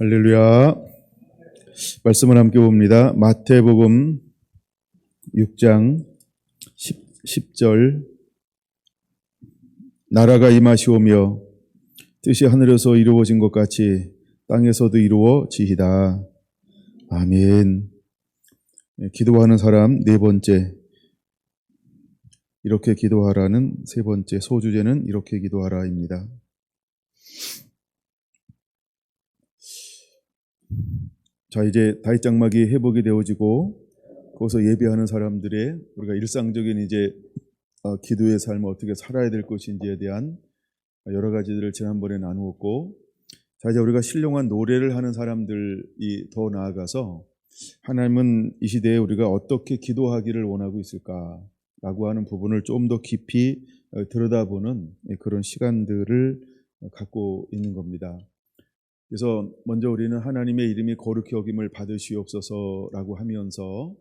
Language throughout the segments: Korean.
할렐루야. 말씀을 함께 봅니다. 마태복음 6장 10절 나라가 임하시오며 뜻이 하늘에서 이루어진 것 같이 땅에서도 이루어지이다. 아멘. 기도하는 사람 네 번째, 이렇게 기도하라는 세 번째 소주제는 이렇게 기도하라입니다. 자, 이제 다윗 장막이 회복이 되어지고 거기서 예배하는 사람들의 우리가 일상적인 이제 기도의 삶을 어떻게 살아야 될 것인지에 대한 여러 가지들을 지난번에 나누었고, 자, 이제 우리가 신령한 노래를 하는 사람들이 더 나아가서 하나님은 이 시대에 우리가 어떻게 기도하기를 원하고 있을까라고 하는 부분을 좀 더 깊이 들여다보는 그런 시간들을 갖고 있는 겁니다. 그래서 먼저 우리는 하나님의 이름이 거룩히 여김을 받으시옵소서라고 하면서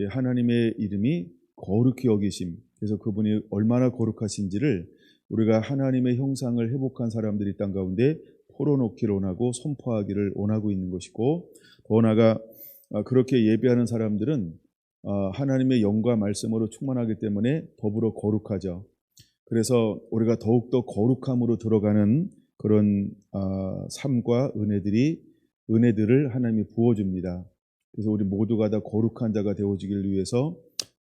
하나님의 이름이 거룩히 여기심, 그래서 그분이 얼마나 거룩하신지를 우리가 하나님의 형상을 회복한 사람들이 땅 가운데 풀어놓기를 원하고 선포하기를 원하고 있는 것이고, 더 나아가 그렇게 예배하는 사람들은 하나님의 영과 말씀으로 충만하기 때문에 더불어 거룩하죠. 그래서 우리가 더욱더 거룩함으로 들어가는 그런 삶과 은혜들을 하나님이 부어줍니다. 그래서 우리 모두가 다 거룩한 자가 되어지기를 위해서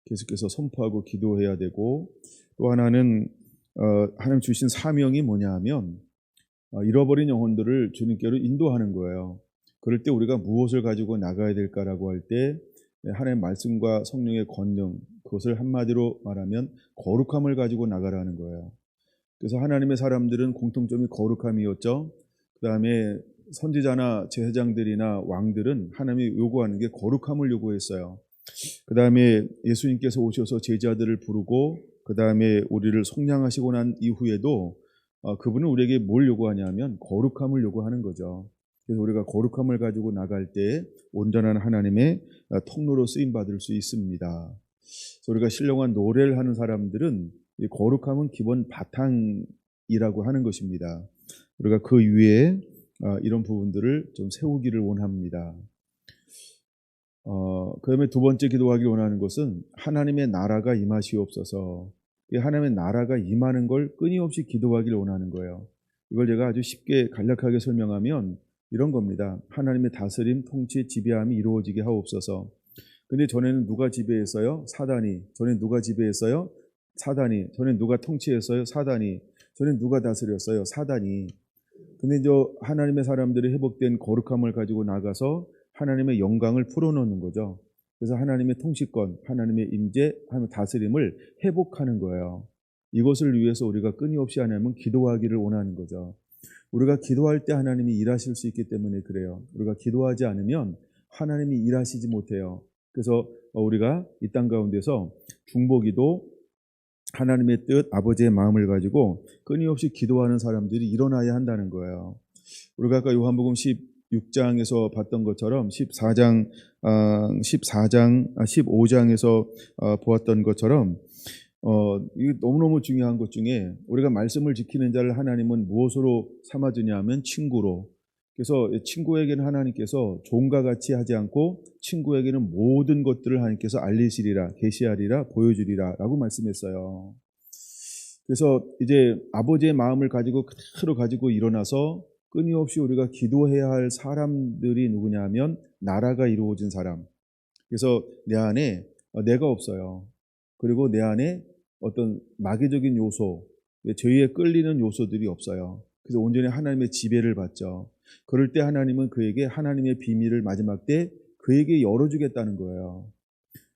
계속해서 선포하고 기도해야 되고, 또 하나는 하나님 주신 사명이 뭐냐 하면 잃어버린 영혼들을 주님께로 인도하는 거예요. 그럴 때 우리가 무엇을 가지고 나가야 될까라고 할 때 하나님의 말씀과 성령의 권능, 그것을 한마디로 말하면 거룩함을 가지고 나가라는 거예요. 그래서 하나님의 사람들은 공통점이 거룩함이었죠. 그 다음에 선지자나 제사장들이나 왕들은 하나님이 요구하는 게 거룩함을 요구했어요. 그 다음에 예수님께서 오셔서 제자들을 부르고 그 다음에 우리를 속량하시고 난 이후에도 그분은 우리에게 뭘 요구하냐면 거룩함을 요구하는 거죠. 그래서 우리가 거룩함을 가지고 나갈 때 온전한 하나님의 통로로 쓰임받을 수 있습니다. 그래서 우리가 신령한 노래를 하는 사람들은 이 거룩함은 기본 바탕이라고 하는 것입니다. 우리가 그 위에 이런 부분들을 좀 세우기를 원합니다. 그 다음에 두 번째 기도하기를 원하는 것은 하나님의 나라가 임하시옵소서. 이 하나님의 나라가 임하는 걸 끊임없이 기도하기를 원하는 거예요. 이걸 제가 아주 쉽게 간략하게 설명하면 이런 겁니다. 하나님의 다스림, 통치, 지배함이 이루어지게 하옵소서. 근데 전에는 누가 지배했어요? 사단이. 전에 누가 지배했어요? 사단이. 전에 누가 통치했어요? 사단이. 전에 누가 다스렸어요? 사단이. 근데 이제 하나님의 사람들이 회복된 거룩함을 가지고 나가서 하나님의 영광을 풀어놓는 거죠. 그래서 하나님의 통치권, 하나님의 임재, 하나님의 다스림을 회복하는 거예요. 이것을 위해서 우리가 끊임없이 하나님은 기도하기를 원하는 거죠. 우리가 기도할 때 하나님이 일하실 수 있기 때문에 그래요. 우리가 기도하지 않으면 하나님이 일하시지 못해요. 그래서 우리가 이 땅 가운데서 중보기도, 하나님의 뜻, 아버지의 마음을 가지고 끊임없이 기도하는 사람들이 일어나야 한다는 거예요. 우리가 아까 요한복음 16장에서 봤던 것처럼 15장에서 보았던 것처럼 이게 너무너무 중요한 것 중에 우리가 말씀을 지키는 자를 하나님은 무엇으로 삼아주냐 하면 친구로. 그래서 친구에게는 하나님께서 종과 같이 하지 않고 친구에게는 모든 것들을 하나님께서 알리시리라, 계시하리라, 보여주리라 라고 말씀했어요. 그래서 이제 아버지의 마음을 가지고 그대로 가지고 일어나서 끊임없이 우리가 기도해야 할 사람들이 누구냐 하면 나라가 이루어진 사람. 그래서 내 안에 내가 없어요. 그리고 내 안에 어떤 마귀적인 요소, 죄에 끌리는 요소들이 없어요. 그래서 온전히 하나님의 지배를 받죠. 그럴 때 하나님은 그에게 하나님의 비밀을 마지막 때 그에게 열어주겠다는 거예요.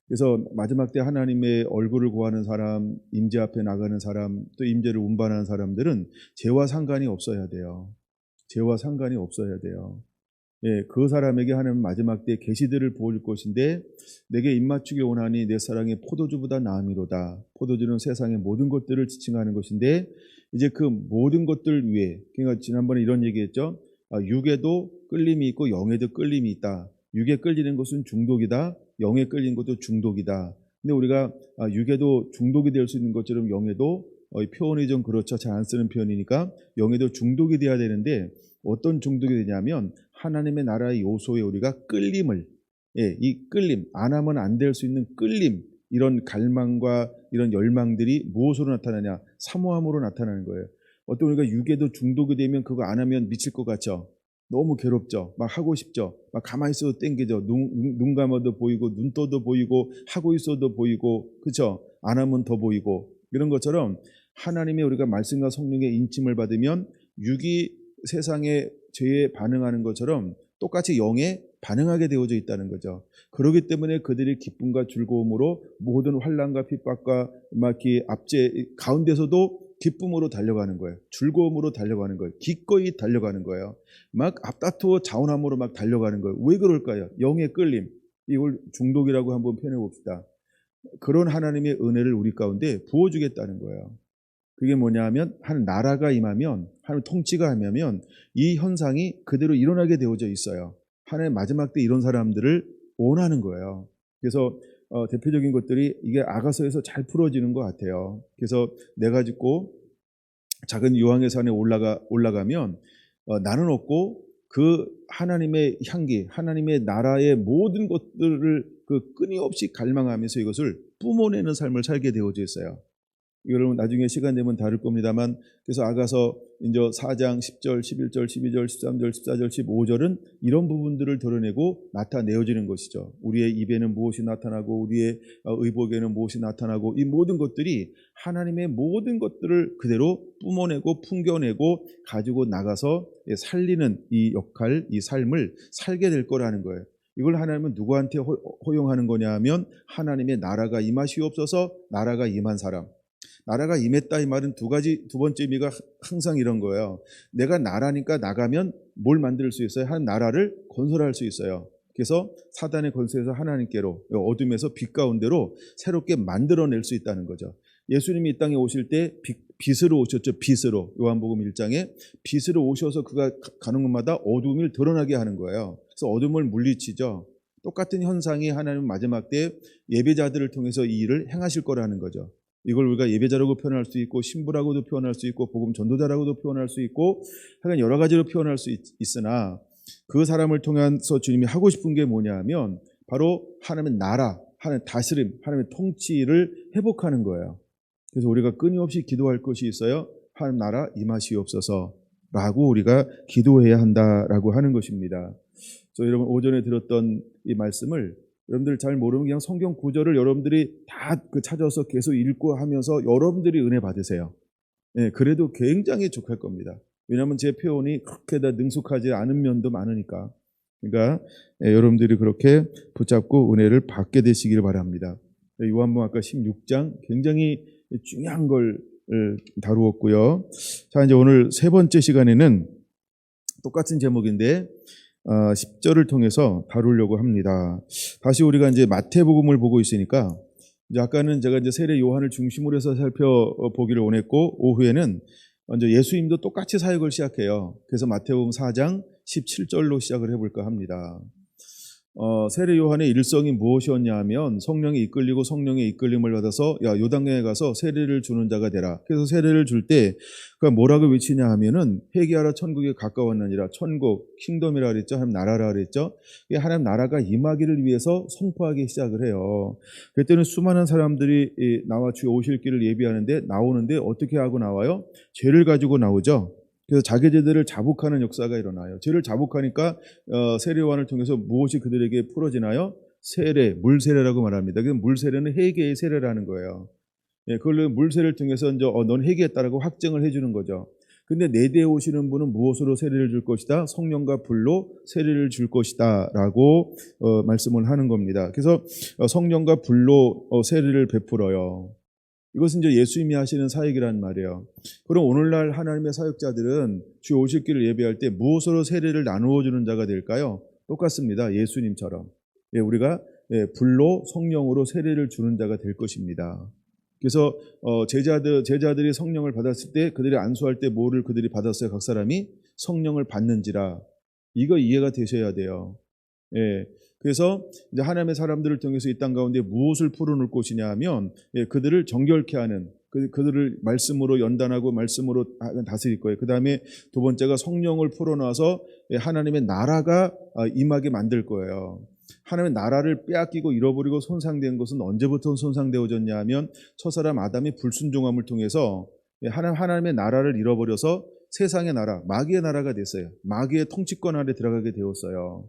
그래서 마지막 때 하나님의 얼굴을 구하는 사람, 임재 앞에 나가는 사람, 또 임재를 운반하는 사람들은 죄와 상관이 없어야 돼요. 죄와 상관이 없어야 돼요. 예, 그 사람에게 하나님은 마지막 때 계시들을 보여줄 것인데, 내게 입맞추기 원하니 내 사랑이 포도주보다 나음이로다. 포도주는 세상의 모든 것들을 지칭하는 것인데, 이제 그 모든 것들 위에, 그러니까 지난번에 이런 얘기했죠. 육에도 끌림이 있고 영에도 끌림이 있다. 육에 끌리는 것은 중독이다. 영에 끌리는 것도 중독이다. 근데 우리가 육에도 중독이 될 수 있는 것처럼 영에도 이 표현이 좀 그렇죠. 잘 안 쓰는 표현이니까 영에도 중독이 돼야 되는데 어떤 중독이 되냐면 하나님의 나라의 요소에 우리가 끌림을 이 끌림 안 하면 안 될 수 있는 끌림 이런 갈망과 이런 열망들이 무엇으로 나타나냐? 사모함으로 나타나는 거예요. 어떤 우리가 육에도 중독이 되면 그거 안 하면 미칠 것 같죠. 너무 괴롭죠. 막 하고 싶죠. 막 가만히 있어도 땡기죠. 눈 감아도 보이고 눈 떠도 보이고 하고 있어도 보이고 그렇죠. 안 하면 더 보이고 이런 것처럼 하나님의 우리가 말씀과 성령의 인침을 받으면 육이 세상의 죄에 반응하는 것처럼 똑같이 영에 반응하게 되어져 있다는 거죠. 그렇기 때문에 그들이 기쁨과 즐거움으로 모든 환난과 핍박과 막이 압제 가운데서도 기쁨으로 달려가는 거예요. 즐거움으로 달려가는 거예요. 기꺼이 달려가는 거예요. 막 앞다투어 자원함으로 막 달려가는 거예요. 왜 그럴까요? 영의 끌림. 이걸 중독이라고 한번 표현해 봅시다. 그런 하나님의 은혜를 우리 가운데 부어주겠다는 거예요. 그게 뭐냐 하면 한 나라가 임하면 하나님 통치가 임하면 이 현상이 그대로 일어나게 되어져 있어요. 하나님 마지막 때 이런 사람들을 원하는 거예요. 그래서 대표적인 것들이 이게 아가서에서 잘 풀어지는 것 같아요. 그래서 내가 짓고 작은 유황의 산에 올라가면 나는 없고 그 하나님의 향기, 하나님의 나라의 모든 것들을 그 끊임없이 갈망하면서 이것을 뿜어내는 삶을 살게 되어져 있어요. 여러분 나중에 시간 되면 다룰 겁니다만 그래서 아가서 이제 4장 10절, 11절, 12절, 13절, 14절, 15절은 이런 부분들을 드러내고 나타내어지는 것이죠. 우리의 입에는 무엇이 나타나고 우리의 의복에는 무엇이 나타나고 이 모든 것들이 하나님의 모든 것들을 그대로 뿜어내고 풍겨내고 가지고 나가서 살리는 이 역할, 이 삶을 살게 될 거라는 거예요. 이걸 하나님은 누구한테 허용하는 거냐 하면 하나님의 나라가 임하시옵소서 나라가 임한 사람. 나라가 임했다 이 말은 두 번째 의미가 항상 이런 거예요. 내가 나라니까 나가면 뭘 만들 수 있어요? 한 나라를 건설할 수 있어요. 그래서 사단의 권세에서 하나님께로 어둠에서 빛 가운데로 새롭게 만들어낼 수 있다는 거죠. 예수님이 이 땅에 오실 때 빛으로 오셨죠. 빛으로 요한복음 1장에 빛으로 오셔서 그가 가는 곳마다 어둠을 드러나게 하는 거예요. 그래서 어둠을 물리치죠. 똑같은 현상이 하나님 마지막 때 예배자들을 통해서 이 일을 행하실 거라는 거죠. 이걸 우리가 예배자라고 표현할 수 있고 신부라고도 표현할 수 있고 복음 전도자라고도 표현할 수 있고 하여간 여러 가지로 표현할 수 있으나 그 사람을 통해서 주님이 하고 싶은 게 뭐냐면 바로 하나님의 나라, 하나님의 다스림, 하나님의 통치를 회복하는 거예요. 그래서 우리가 끊임없이 기도할 것이 있어요. 하나님 나라 임하시옵소서라고 우리가 기도해야 한다라고 하는 것입니다. 그래서 여러분 오전에 들었던 이 말씀을 여러분들 잘 모르면 그냥 성경 구절을 여러분들이 다 찾아서 계속 읽고 하면서 여러분들이 은혜 받으세요. 그래도 굉장히 족할 겁니다. 왜냐하면 제 표현이 그렇게 다 능숙하지 않은 면도 많으니까. 그러니까 여러분들이 그렇게 붙잡고 은혜를 받게 되시기를 바랍니다. 요한복음 아까 16장 굉장히 중요한 걸 다루었고요. 자 이제 오늘 세 번째 시간에는 똑같은 제목인데 10절을 통해서 다루려고 합니다. 다시 우리가 이제 마태복음을 보고 있으니까 이제 아까는 제가 이제 세례 요한을 중심으로 해서 살펴보기를 원했고 오후에는 먼저 예수님도 똑같이 사역을 시작해요. 그래서 마태복음 4장 17절로 시작을 해볼까 합니다. 세례 요한의 일성이 무엇이었냐 하면 성령에 이끌리고 성령의 이끌림을 받아서 요단강에 가서 세례를 주는 자가 되라. 그래서 세례를 줄 때 그가 뭐라고 외치냐 하면은 회개하라 천국에 가까웠느니라. 천국, 킹덤이라 그랬죠. 하나님 나라라 그랬죠. 하나님 나라가 임하기를 위해서 선포하기 시작을 해요. 그때는 수많은 사람들이 나와 주의 오실 길을 예비하는데 나오는데 어떻게 하고 나와요? 죄를 가지고 나오죠. 그래서 자기 죄들을 자복하는 역사가 일어나요. 죄를 자복하니까 세례 요한을 통해서 무엇이 그들에게 풀어지나요? 세례, 물세례라고 말합니다. 그 물세례는 회개의 세례라는 거예요. 그걸로 물세례를 통해서 이제 넌 회개했다라고 확증을 해주는 거죠. 근데 내 뒤에 오시는 분은 무엇으로 세례를 줄 것이다? 성령과 불로 세례를 줄 것이다라고 말씀을 하는 겁니다. 그래서 성령과 불로 세례를 베풀어요. 이것은 이제 예수님이 하시는 사역이란 말이에요. 그럼 오늘날 하나님의 사역자들은 주 오실 길을 예배할 때 무엇으로 세례를 나누어 주는 자가 될까요? 똑같습니다. 예수님처럼. 우리가 불로 성령으로 세례를 주는 자가 될 것입니다. 그래서 제자들이 성령을 받았을 때 그들이 안수할 때 뭐를 그들이 받았어요? 각 사람이 성령을 받는지라. 이거 이해가 되셔야 돼요. 그래서 이제 하나님의 사람들을 통해서 이 땅 가운데 무엇을 풀어놓을 것이냐 하면 그들을 정결케 하는 그들을 말씀으로 연단하고 말씀으로 다스릴 거예요. 그 다음에 두 번째가 성령을 풀어놔서 하나님의 나라가 임하게 만들 거예요. 하나님의 나라를 빼앗기고 잃어버리고 손상된 것은 언제부터 손상되어졌냐 하면 첫사람 아담의 불순종함을 통해서 하나님의 나라를 잃어버려서 세상의 나라, 마귀의 나라가 됐어요. 마귀의 통치권 아래 들어가게 되었어요.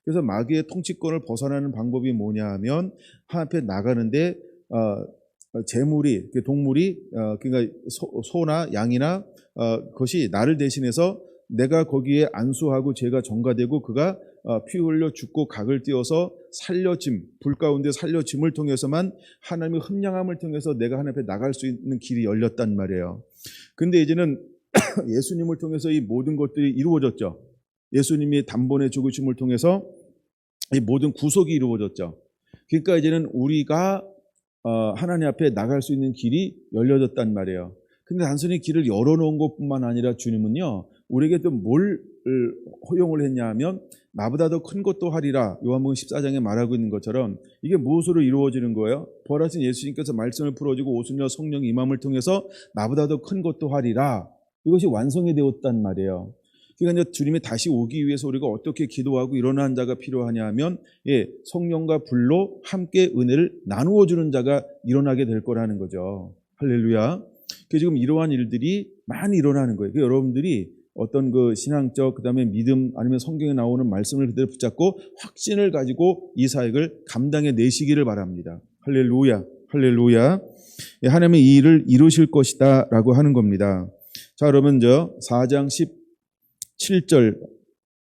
그래서 마귀의 통치권을 벗어나는 방법이 뭐냐 하면 하나님 앞에 나가는데 재물이, 동물이, 그러니까 소나 양이나 그것이 나를 대신해서 내가 거기에 안수하고 죄가 전가되고 그가 피 흘려 죽고 각을 띄어서 살려짐, 불 가운데 살려짐을 통해서만 하나님의 흠량함을 통해서 내가 하나님 앞에 나갈 수 있는 길이 열렸단 말이에요. 근데 이제는 예수님을 통해서 이 모든 것들이 이루어졌죠. 예수님이 단번에 죽으심을 통해서 이 모든 구속이 이루어졌죠. 그러니까 이제는 우리가 하나님 앞에 나갈 수 있는 길이 열려졌단 말이에요. 근데 단순히 길을 열어놓은 것뿐만 아니라 주님은요, 우리에게 또 뭘 허용을 했냐 하면 나보다 더 큰 것도 하리라. 요한복음 14장에 말하고 있는 것처럼 이게 무엇으로 이루어지는 거예요? 부활하신 예수님께서 말씀을 풀어주고 오순절 성령 임함을 통해서 나보다 더 큰 것도 하리라. 이것이 완성이 되었단 말이에요. 그러니까 이제 주님이 다시 오기 위해서 우리가 어떻게 기도하고 일어나는 자가 필요하냐 하면 성령과 불로 함께 은혜를 나누어 주는 자가 일어나게 될 거라는 거죠. 할렐루야. 그래서 지금 이러한 일들이 많이 일어나는 거예요. 그러니까 여러분들이 어떤 그 신앙적 그다음에 믿음 아니면 성경에 나오는 말씀을 그대로 붙잡고 확신을 가지고 이 사역을 감당해 내시기를 바랍니다. 할렐루야. 할렐루야. 하나님의 이 일을 이루실 것이다 라고 하는 겁니다. 자, 그러면 4장 17절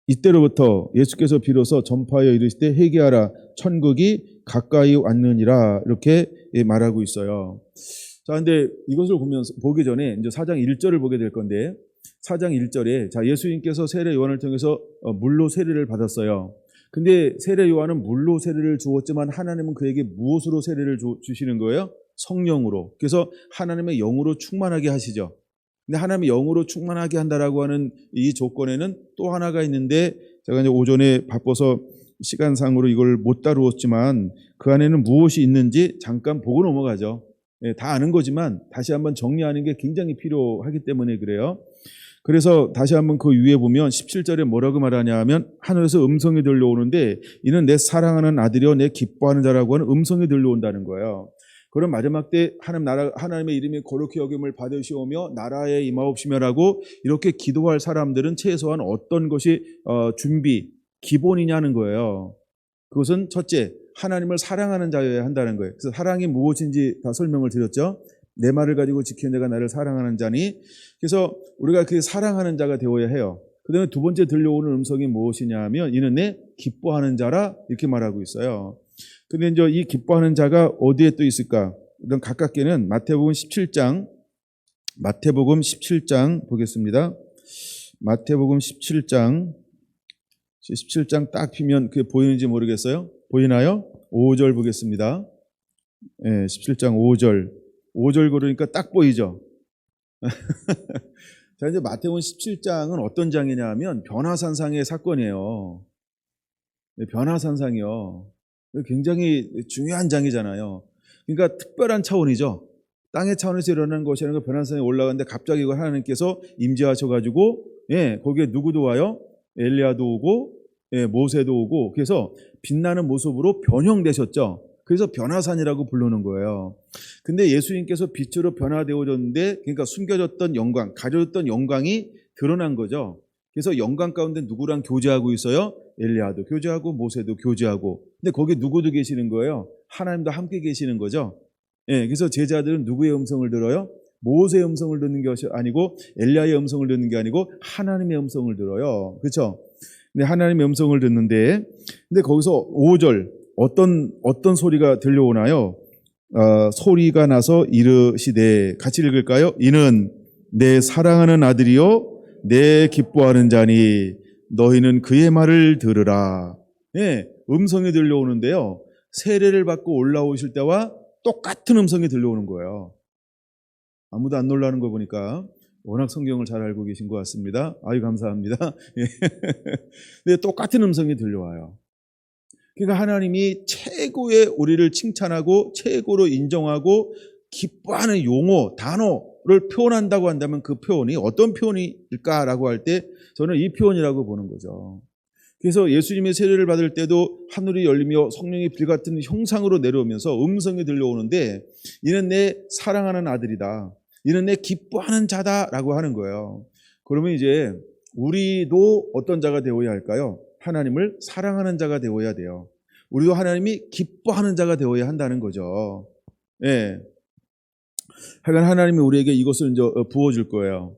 이때로부터 예수께서 비로소 전파하여 이르시되 회개하라 천국이 가까이 왔느니라 이렇게 말하고 있어요. 자, 근데 이것을 보기 전에 이제 4장 1절을 보게 될 건데 4장 1절에 자, 예수님께서 세례 요한을 통해서 물로 세례를 받았어요. 근데 세례 요한은 물로 세례를 주었지만 하나님은 그에게 무엇으로 세례를 주시는 거예요? 성령으로. 그래서 하나님의 영으로 충만하게 하시죠. 근데 하나님의 영으로 충만하게 한다라고 하는 이 조건에는 또 하나가 있는데 제가 이제 오전에 바빠서 시간상으로 이걸 못 다루었지만 그 안에는 무엇이 있는지 잠깐 보고 넘어가죠. 다 아는 거지만 다시 한번 정리하는 게 굉장히 필요하기 때문에 그래요. 그래서 다시 한번 그 위에 보면 17절에 뭐라고 말하냐 하면 하늘에서 음성이 들려오는데 이는 내 사랑하는 아들이여 내 기뻐하는 자라고 하는 음성이 들려온다는 거예요. 그럼 마지막 때 하나님의 이름이 거룩히 여김을 받으시오며 나라에 임하옵시며라고 이렇게 기도할 사람들은 최소한 어떤 것이 준비, 기본이냐는 거예요. 그것은 첫째, 하나님을 사랑하는 자여야 한다는 거예요. 그래서 사랑이 무엇인지 다 설명을 드렸죠. 내 말을 가지고 지키는 자가 나를 사랑하는 자니. 그래서 우리가 그 사랑하는 자가 되어야 해요. 그 다음에 두 번째 들려오는 음성이 무엇이냐 하면 이는 내 기뻐하는 자라 이렇게 말하고 있어요. 근데 이제 이 기뻐하는 자가 어디에 또 있을까? 일단 가깝게는 마태복음 17장 보겠습니다. 마태복음 17장 딱 피면 그게 보이는지 모르겠어요. 보이나요? 5절 보겠습니다. 17장 5절 고르니까 딱 보이죠. 자, 이제 마태복음 17장은 어떤 장이냐 하면 변화산상의 사건이에요. 변화산상이요. 굉장히 중요한 장이잖아요. 그러니까 특별한 차원이죠. 땅의 차원에서 일어나는 것이라는 거 변화산에 올라가는데 갑자기 하나님께서 임재하셔가지고 거기에 누구도 와요? 엘리야도 오고 모세도 오고 그래서 빛나는 모습으로 변형되셨죠. 그래서 변화산이라고 부르는 거예요. 근데 예수님께서 빛으로 변화되어졌는데 그러니까 숨겨졌던 영광, 가려졌던 영광이 드러난 거죠. 그래서 영광 가운데 누구랑 교제하고 있어요? 엘리야도 교제하고 모세도 교제하고. 근데 거기 누구도 계시는 거예요? 하나님도 함께 계시는 거죠. 그래서 제자들은 누구의 음성을 들어요? 모세의 음성을 듣는 것이 아니고 엘리야의 음성을 듣는 게 아니고 하나님의 음성을 들어요. 그렇죠? 근데 하나님의 음성을 듣는데 근데 거기서 5절 어떤 소리가 들려오나요? 소리가 나서 이르시되 같이 읽을까요? 이는 내 사랑하는 아들이요 내 기뻐하는 자니 너희는 그의 말을 들으라. 음성이 들려오는데요. 세례를 받고 올라오실 때와 똑같은 음성이 들려오는 거예요. 아무도 안 놀라는 거 보니까 워낙 성경을 잘 알고 계신 것 같습니다. 아유 감사합니다. 근데 똑같은 음성이 들려와요. 그러니까 하나님이 최고의 우리를 칭찬하고 최고로 인정하고 기뻐하는 용어, 단어를 표현한다고 한다면 그 표현이 어떤 표현일까라고 할 때 저는 이 표현이라고 보는 거죠. 그래서 예수님의 세례를 받을 때도 하늘이 열리며 성령이 빌 같은 형상으로 내려오면서 음성이 들려오는데 이는 내 사랑하는 아들이다. 이는 내 기뻐하는 자다라고 하는 거예요. 그러면 이제 우리도 어떤 자가 되어야 할까요? 하나님을 사랑하는 자가 되어야 돼요. 우리도 하나님이 기뻐하는 자가 되어야 한다는 거죠. 예. 하여간 하나님이 우리에게 이것을 이제 부어줄 거예요.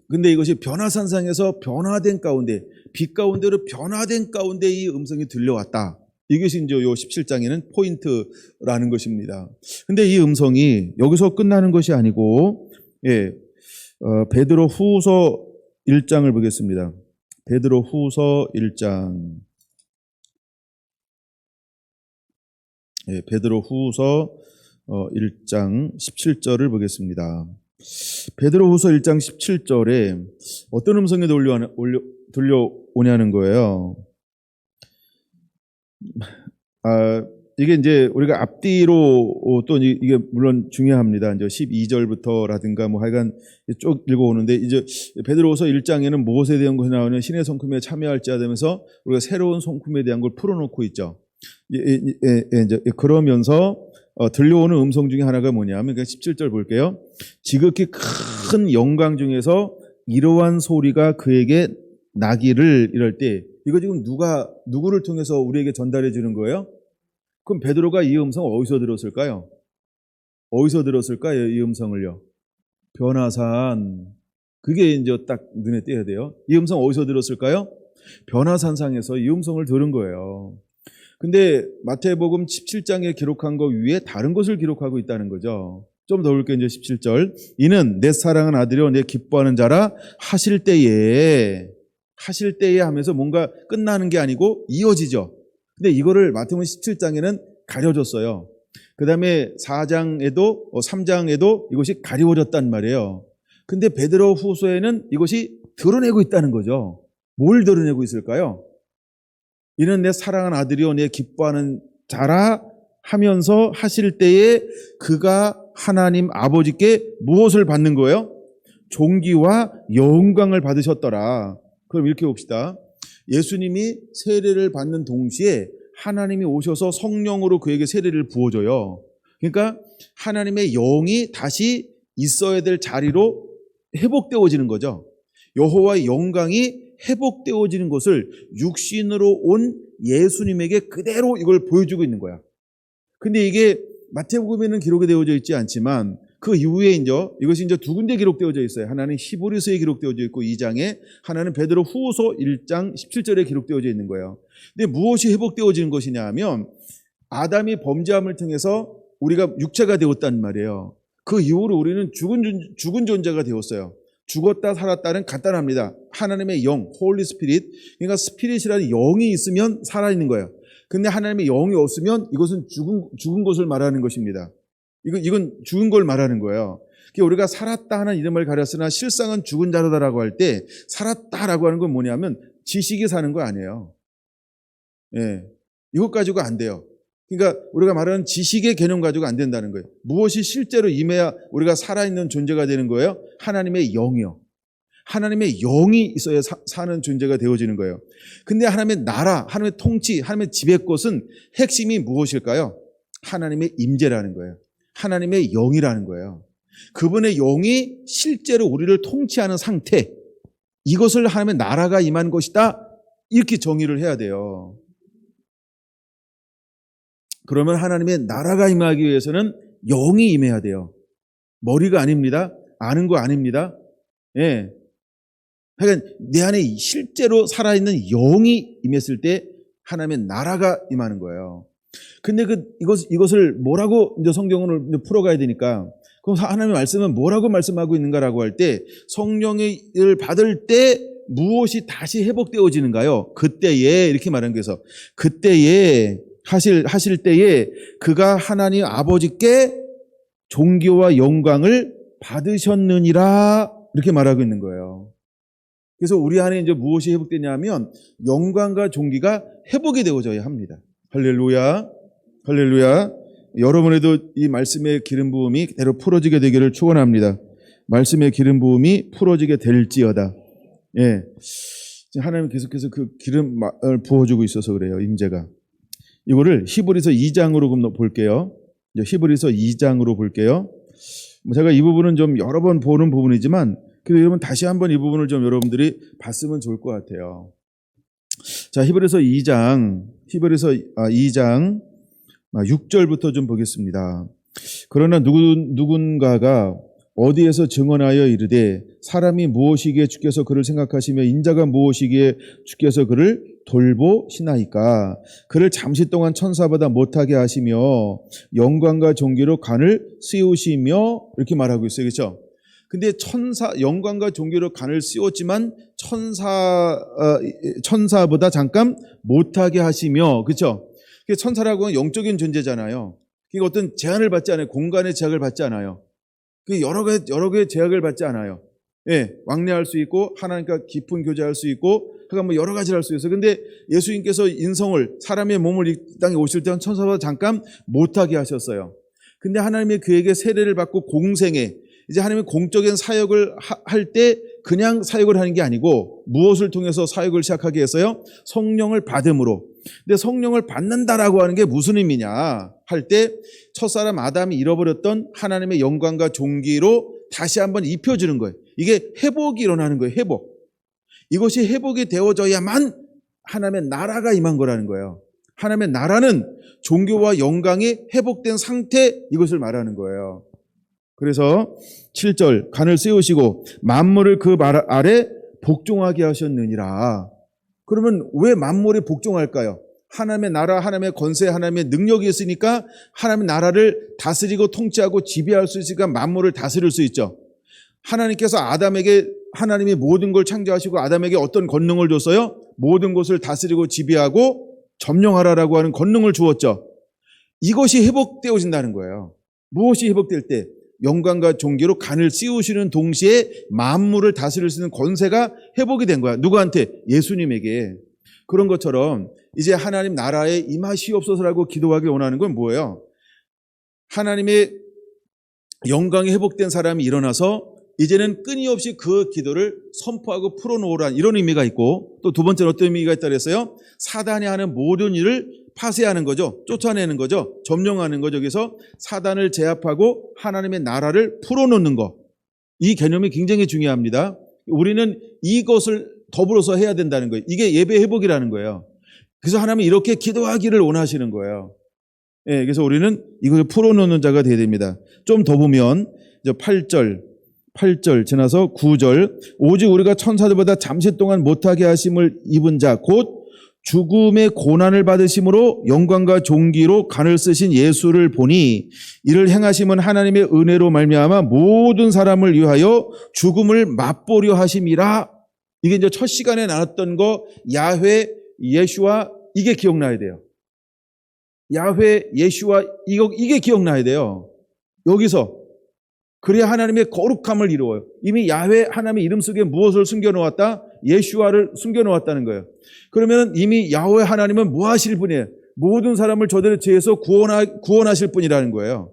근데 이것이 변화산상에서 변화된 가운데, 빛 가운데로 변화된 가운데 이 음성이 들려왔다. 이것이 이제 요 17장에는 포인트라는 것입니다. 근데 이 음성이 여기서 끝나는 것이 아니고, 예, 베드로 후서 1장을 보겠습니다. 베드로 후서 1장. 예, 베드로 후서 1장 17절을 보겠습니다. 베드로 후서 1장 17절에 어떤 음성이 들려오냐는 거예요. 이게 이제 우리가 앞뒤로 또 이게 물론 중요합니다. 이제 12절부터라든가 뭐 하여간 쭉 읽어오는데 이제 베드로후서 1장에는 무엇에 대한 것이 나오냐 신의 성품에 참여할지 하면서 우리가 새로운 성품에 대한 걸 풀어놓고 있죠. 이제 그러면서 들려오는 음성 중에 하나가 뭐냐면 17절 볼게요. 지극히 큰 영광 중에서 이러한 소리가 그에게 나기를 이럴 때 이거 지금 누구를 통해서 우리에게 전달해 주는 거예요? 그럼 베드로가 이 음성 어디서 들었을까요? 어디서 들었을까요? 이 음성을요. 변화산. 그게 이제 딱 눈에 띄어야 돼요. 이 음성 어디서 들었을까요? 변화산상에서 이 음성을 들은 거예요. 근데 마태복음 17장에 기록한 것 위에 다른 것을 기록하고 있다는 거죠. 좀 더 볼게요. 이제 17절. 이는 내 사랑하는 아들이요 내 기뻐하는 자라 하실 때에 하면서 뭔가 끝나는 게 아니고 이어지죠. 근데 이거를 마태복음 17장에는 가려줬어요. 그 다음에 4장에도 3장에도 이것이 가리워졌단 말이에요. 근데 베드로 후서에는 이것이 드러내고 있다는 거죠. 뭘 드러내고 있을까요? 이는 내 사랑하는 아들이요 내 기뻐하는 자라 하면서 하실 때에 그가 하나님 아버지께 무엇을 받는 거예요? 존귀와 영광을 받으셨더라. 그럼 이렇게 봅시다. 예수님이 세례를 받는 동시에 하나님이 오셔서 성령으로 그에게 세례를 부어줘요. 그러니까 하나님의 영이 다시 있어야 될 자리로 회복되어지는 거죠. 여호와의 영광이 회복되어지는 것을 육신으로 온 예수님에게 그대로 이걸 보여주고 있는 거야. 근데 이게 마태복음에는 기록이 되어져 있지 않지만 그 이후에 이것이 두 군데 기록되어져 있어요. 하나는 히브리서에 기록되어져 있고 2장에 하나는 베드로 후서 1장 17절에 기록되어져 있는 거예요. 근데 무엇이 회복되어지는 것이냐 하면 아담이 범죄함을 통해서 우리가 육체가 되었단 말이에요. 그 이후로 우리는 죽은 존재가 되었어요. 죽었다 살았다는 간단합니다. 하나님의 영, 홀리 스피릿. 그러니까 스피릿이라는 영이 있으면 살아있는 거예요. 근데 하나님의 영이 없으면 이것은 죽은 것을 말하는 것입니다. 이건 죽은 걸 말하는 거예요. 우리가 살았다 하는 이름을 가렸으나 실상은 죽은 자로다라고 할 때 살았다라고 하는 건 뭐냐면 지식이 사는 거 아니에요. 예, 이것 가지고 안 돼요. 그러니까 우리가 말하는 지식의 개념 가지고 안 된다는 거예요. 무엇이 실제로 임해야 우리가 살아있는 존재가 되는 거예요? 하나님의 영이요. 하나님의 영이 있어야 사는 존재가 되어지는 거예요. 근데 하나님의 나라, 하나님의 통치, 하나님의 지배권은 핵심이 무엇일까요? 하나님의 임재라는 거예요. 하나님의 영이라는 거예요. 그분의 영이 실제로 우리를 통치하는 상태, 이것을 하나님의 나라가 임한 것이다, 이렇게 정의를 해야 돼요. 그러면 하나님의 나라가 임하기 위해서는 영이 임해야 돼요. 머리가 아닙니다. 아는 거 아닙니다. 예. 그러니까 내 안에 실제로 살아있는 영이 임했을 때 하나님의 나라가 임하는 거예요. 근데 이것을 뭐라고 이제 성경을 이제 풀어가야 되니까, 그럼 하나님의 말씀은 뭐라고 말씀하고 있는가라고 할 때, 성령을 받을 때 무엇이 다시 회복되어지는가요? 그때에, 이렇게 말하는 거에서, 그때에 하실 때에 그가 하나님 아버지께 존귀와 영광을 받으셨느니라, 이렇게 말하고 있는 거예요. 그래서 우리 안에 이제 무엇이 회복되냐면 영광과 존귀가 회복이 되어져야 합니다. 할렐루야, 할렐루야. 여러분에도 이 말씀의 기름 부음이 그대로 풀어지게 되기를 축원합니다. 말씀의 기름 부음이 풀어지게 될지어다. 예, 하나님 계속해서 그 기름을 부어주고 있어서 그래요. 임재가. 이거를 히브리서 2장으로 볼게요. 히브리서 2장으로 볼게요. 제가 이 부분은 좀 여러 번 보는 부분이지만 그래도 여러분 다시 한번 이 부분을 좀 여러분들이 봤으면 좋을 것 같아요. 자, 히브리서 2장 6절부터 좀 보겠습니다. 그러나 누군가가 어디에서 증언하여 이르되 사람이 무엇이기에 주께서 그를 생각하시며 인자가 무엇이기에 주께서 그를 돌보시나이까. 그를 잠시 동안 천사보다 못하게 하시며 영광과 존귀로 간을 씌우시며 이렇게 말하고 있어요. 그렇죠? 근데 영광과 존귀로 간을 씌웠지만 천사보다 잠깐 못하게 하시며, 그렇죠? 천사라고 하는 영적인 존재잖아요. 그게 어떤 제한을 받지 않아요. 공간의 제약을 받지 않아요. 여러 개의 제약을 받지 않아요. 예, 왕래할 수 있고 하나님과 깊은 교제할 수 있고 그러니까 여러 가지를 할 수 있어요. 근데 예수님께서 인성을 사람의 몸을 이 땅에 오실 때는 천사보다 잠깐 못하게 하셨어요. 근데 하나님이 그에게 세례를 받고 공생에 이제 하나님이 공적인 사역을 할 때 그냥 사역을 하는 게 아니고 무엇을 통해서 사역을 시작하게 했어요? 성령을 받음으로. 근데 성령을 받는다라고 하는 게 무슨 의미냐 할 때 첫사람 아담이 잃어버렸던 하나님의 영광과 존귀로 다시 한번 입혀주는 거예요. 이게 회복이 일어나는 거예요. 회복. 이것이 회복이 되어져야만 하나님의 나라가 임한 거라는 거예요. 하나님의 나라는 종교와 영광이 회복된 상태, 이것을 말하는 거예요. 그래서 7절 간을 씌우시고 만물을 그 말 아래 복종하게 하셨느니라. 그러면 왜 만물이 복종할까요? 하나님의 나라, 하나님의 권세, 하나님의 능력이 있으니까 하나님의 나라를 다스리고 통치하고 지배할 수 있으니까 만물을 다스릴 수 있죠. 하나님께서 아담에게 하나님이 모든 걸 창조하시고 아담에게 어떤 권능을 줬어요? 모든 것을 다스리고 지배하고 점령하라라고 하는 권능을 주었죠. 이것이 회복되어진다는 거예요. 무엇이 회복될 때? 영광과 존귀로 간을 씌우시는 동시에 만물을 다스릴 수 있는 권세가 회복이 된 거야. 누구한테? 예수님에게. 그런 것처럼 이제 하나님 나라에 임하시옵소서라고 기도하기 원하는 건 뭐예요? 하나님의 영광이 회복된 사람이 일어나서 이제는 끊임없이 그 기도를 선포하고 풀어놓으라는 이런 의미가 있고, 또 두 번째는 어떤 의미가 있다고 했어요? 사단이 하는 모든 일을 파쇄하는 거죠. 쫓아내는 거죠. 점령하는 거죠. 그래서 사단을 제압하고 하나님의 나라를 풀어놓는 거. 이 개념이 굉장히 중요합니다. 우리는 이것을 더불어서 해야 된다는 거예요. 이게 예배 회복이라는 거예요. 그래서 하나님이 이렇게 기도하기를 원하시는 거예요. 예, 그래서 우리는 이것을 풀어놓는 자가 되어야 됩니다. 좀 더 보면 이제 8절 지나서 9절 오직 우리가 천사들보다 잠시 동안 못하게 하심을 입은 자 곧 죽음의 고난을 받으심으로 영광과 존귀로 간을 쓰신 예수를 보니 이를 행하심은 하나님의 은혜로 말미암아 모든 사람을 위하여 죽음을 맛보려 하심이라. 이게 이제 첫 시간에 나눴던 거 야훼 예슈아, 이게 기억나야 돼요. 야훼 예슈아, 이게 기억나야 돼요. 여기서 그래야 하나님의 거룩함을 이루어요. 이미 야훼 하나님의 이름 속에 무엇을 숨겨놓았다? 예슈아를 숨겨놓았다는 거예요. 그러면 이미 야훼 하나님은 뭐 하실 분이에요? 모든 사람을 저들의 죄에서 구원하실 분이라는 거예요.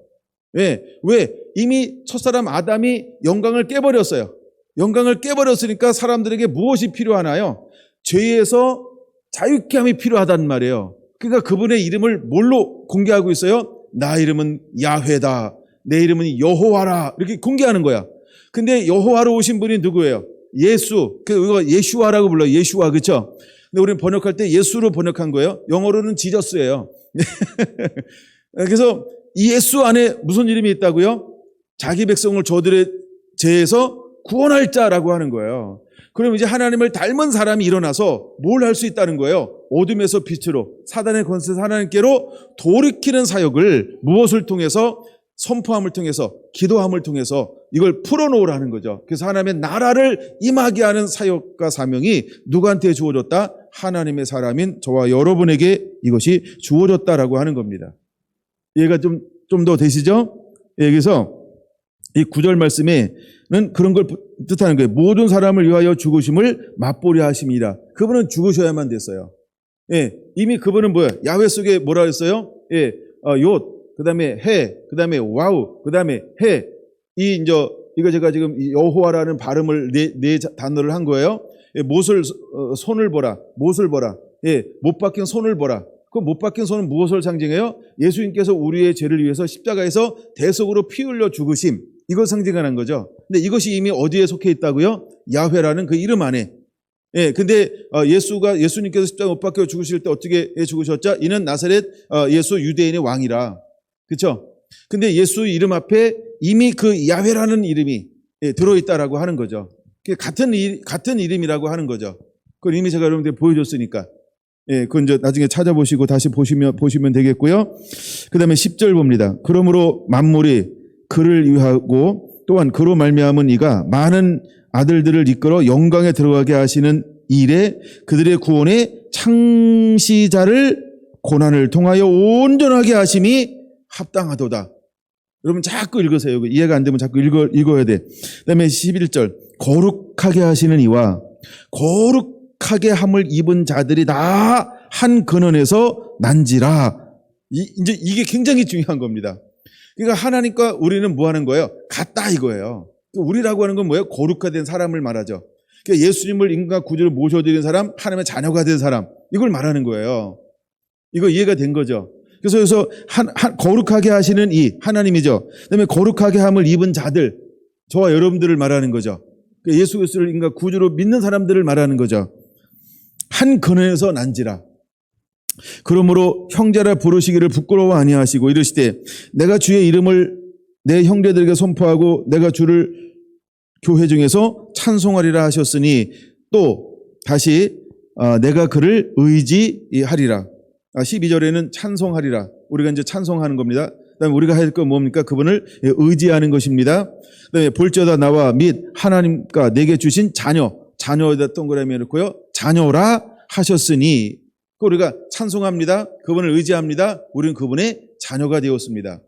왜? 이미 첫사람 아담이 영광을 깨버렸어요. 영광을 깨버렸으니까 사람들에게 무엇이 필요하나요? 죄에서 자유케 함이 필요하단 말이에요. 그러니까 그분의 이름을 뭘로 공개하고 있어요? 나 이름은 야훼다. 내 이름은 여호와라. 이렇게 공개하는 거야. 근데 여호와로 오신 분이 누구예요? 예수. 이거 예슈아라고 불러요. 예슈아, 그렇죠? 근데 우리는 번역할 때 예수로 번역한 거예요. 영어로는 지저스예요. 그래서 이 예수 안에 무슨 이름이 있다고요? 자기 백성을 저들의 죄에서 구원할 자라고 하는 거예요. 그럼 이제 하나님을 닮은 사람이 일어나서 뭘 할 수 있다는 거예요? 어둠에서 빛으로, 사단의 권세에서 하나님께로 돌이키는 사역을 무엇을 통해서? 선포함을 통해서, 기도함을 통해서 이걸 풀어놓으라는 거죠. 그래서 하나님의 나라를 임하게 하는 사역과 사명이 누구한테 주어졌다? 하나님의 사람인 저와 여러분에게 이것이 주어졌다라고 하는 겁니다. 이해가 좀 더 되시죠? 예, 그래서 이 9절 말씀에는 그런 걸 뜻하는 거예요. 모든 사람을 위하여 죽으심을 맛보려 하심이라. 그분은 죽으셔야만 됐어요. 예, 이미 그분은 뭐예요? 야훼 속에 뭐라 했어요? 예, 그 다음에 해, 그 다음에 와우, 그 다음에 해. 이거 제가 지금 여호와라는 발음을 네 단어를 한 거예요. 예, 손을 보라, 못을 보라. 예, 못 박힌 손을 보라. 그 못 박힌 손은 무엇을 상징해요? 예수님께서 우리의 죄를 위해서 십자가에서 대속으로 피 흘려 죽으심. 이걸 상징하는 거죠. 근데 이것이 이미 어디에 속해 있다고요? 야훼라는 그 이름 안에. 예, 근데 예수님께서 십자가 못 박혀 죽으실 때 어떻게 죽으셨죠? 이는 나사렛 예수 유대인의 왕이라. 그렇죠? 근데 예수 이름 앞에 이미 그 야훼라는 이름이 들어있다라고 하는 거죠. 같은 이름이라고 하는 거죠. 그걸 이미 제가 여러분들께 보여줬으니까. 예, 그건 이제 나중에 찾아보시고 다시 보시면 되겠고요. 그 다음에 10절 봅니다. 그러므로 만물이 그를 위하고 또한 그로 말미암은 이가 많은 아들들을 이끌어 영광에 들어가게 하시는 일에 그들의 구원의 창시자를 고난을 통하여 온전하게 하심이 합당하도다. 여러분 자꾸 읽으세요. 이해가 안 되면 자꾸 읽어야 돼. 그 다음에 11절 거룩하게 하시는 이와 거룩하게 함을 입은 자들이 다 한 근원에서 난지라. 이제 이게 굉장히 중요한 겁니다. 그러니까 하나님과 우리는 뭐 하는 거예요? 같다 이거예요. 우리라고 하는 건 뭐예요? 거룩화된 사람을 말하죠. 그러니까 예수님을 인간 구주로 모셔드린 사람, 하나님의 자녀가 된 사람, 이걸 말하는 거예요. 이거 이해가 된 거죠. 그래서 거룩하게 하시는 이 하나님이죠. 그다음에 거룩하게 함을 입은 자들, 저와 여러분들을 말하는 거죠. 그러니까 예수 그리스도를 인간 구주로 믿는 사람들을 말하는 거죠. 한 근원에서 난지라. 그러므로 형제라 부르시기를 부끄러워 아니하시고 이르시되 내가 주의 이름을 내 형제들에게 선포하고 내가 주를 교회 중에서 찬송하리라 하셨으니 또 다시 내가 그를 의지하리라. 12절에는 찬송하리라. 우리가 이제 찬송하는 겁니다. 그다음에 우리가 할 건 뭡니까? 그분을 의지하는 것입니다. 그다음에 볼지어다 나와 및 하나님과 내게 주신 자녀에다 동그라미 해놓고요. 자녀라 하셨으니 우리가 찬송합니다. 그분을 의지합니다. 우리는 그분의 자녀가 되었습니다.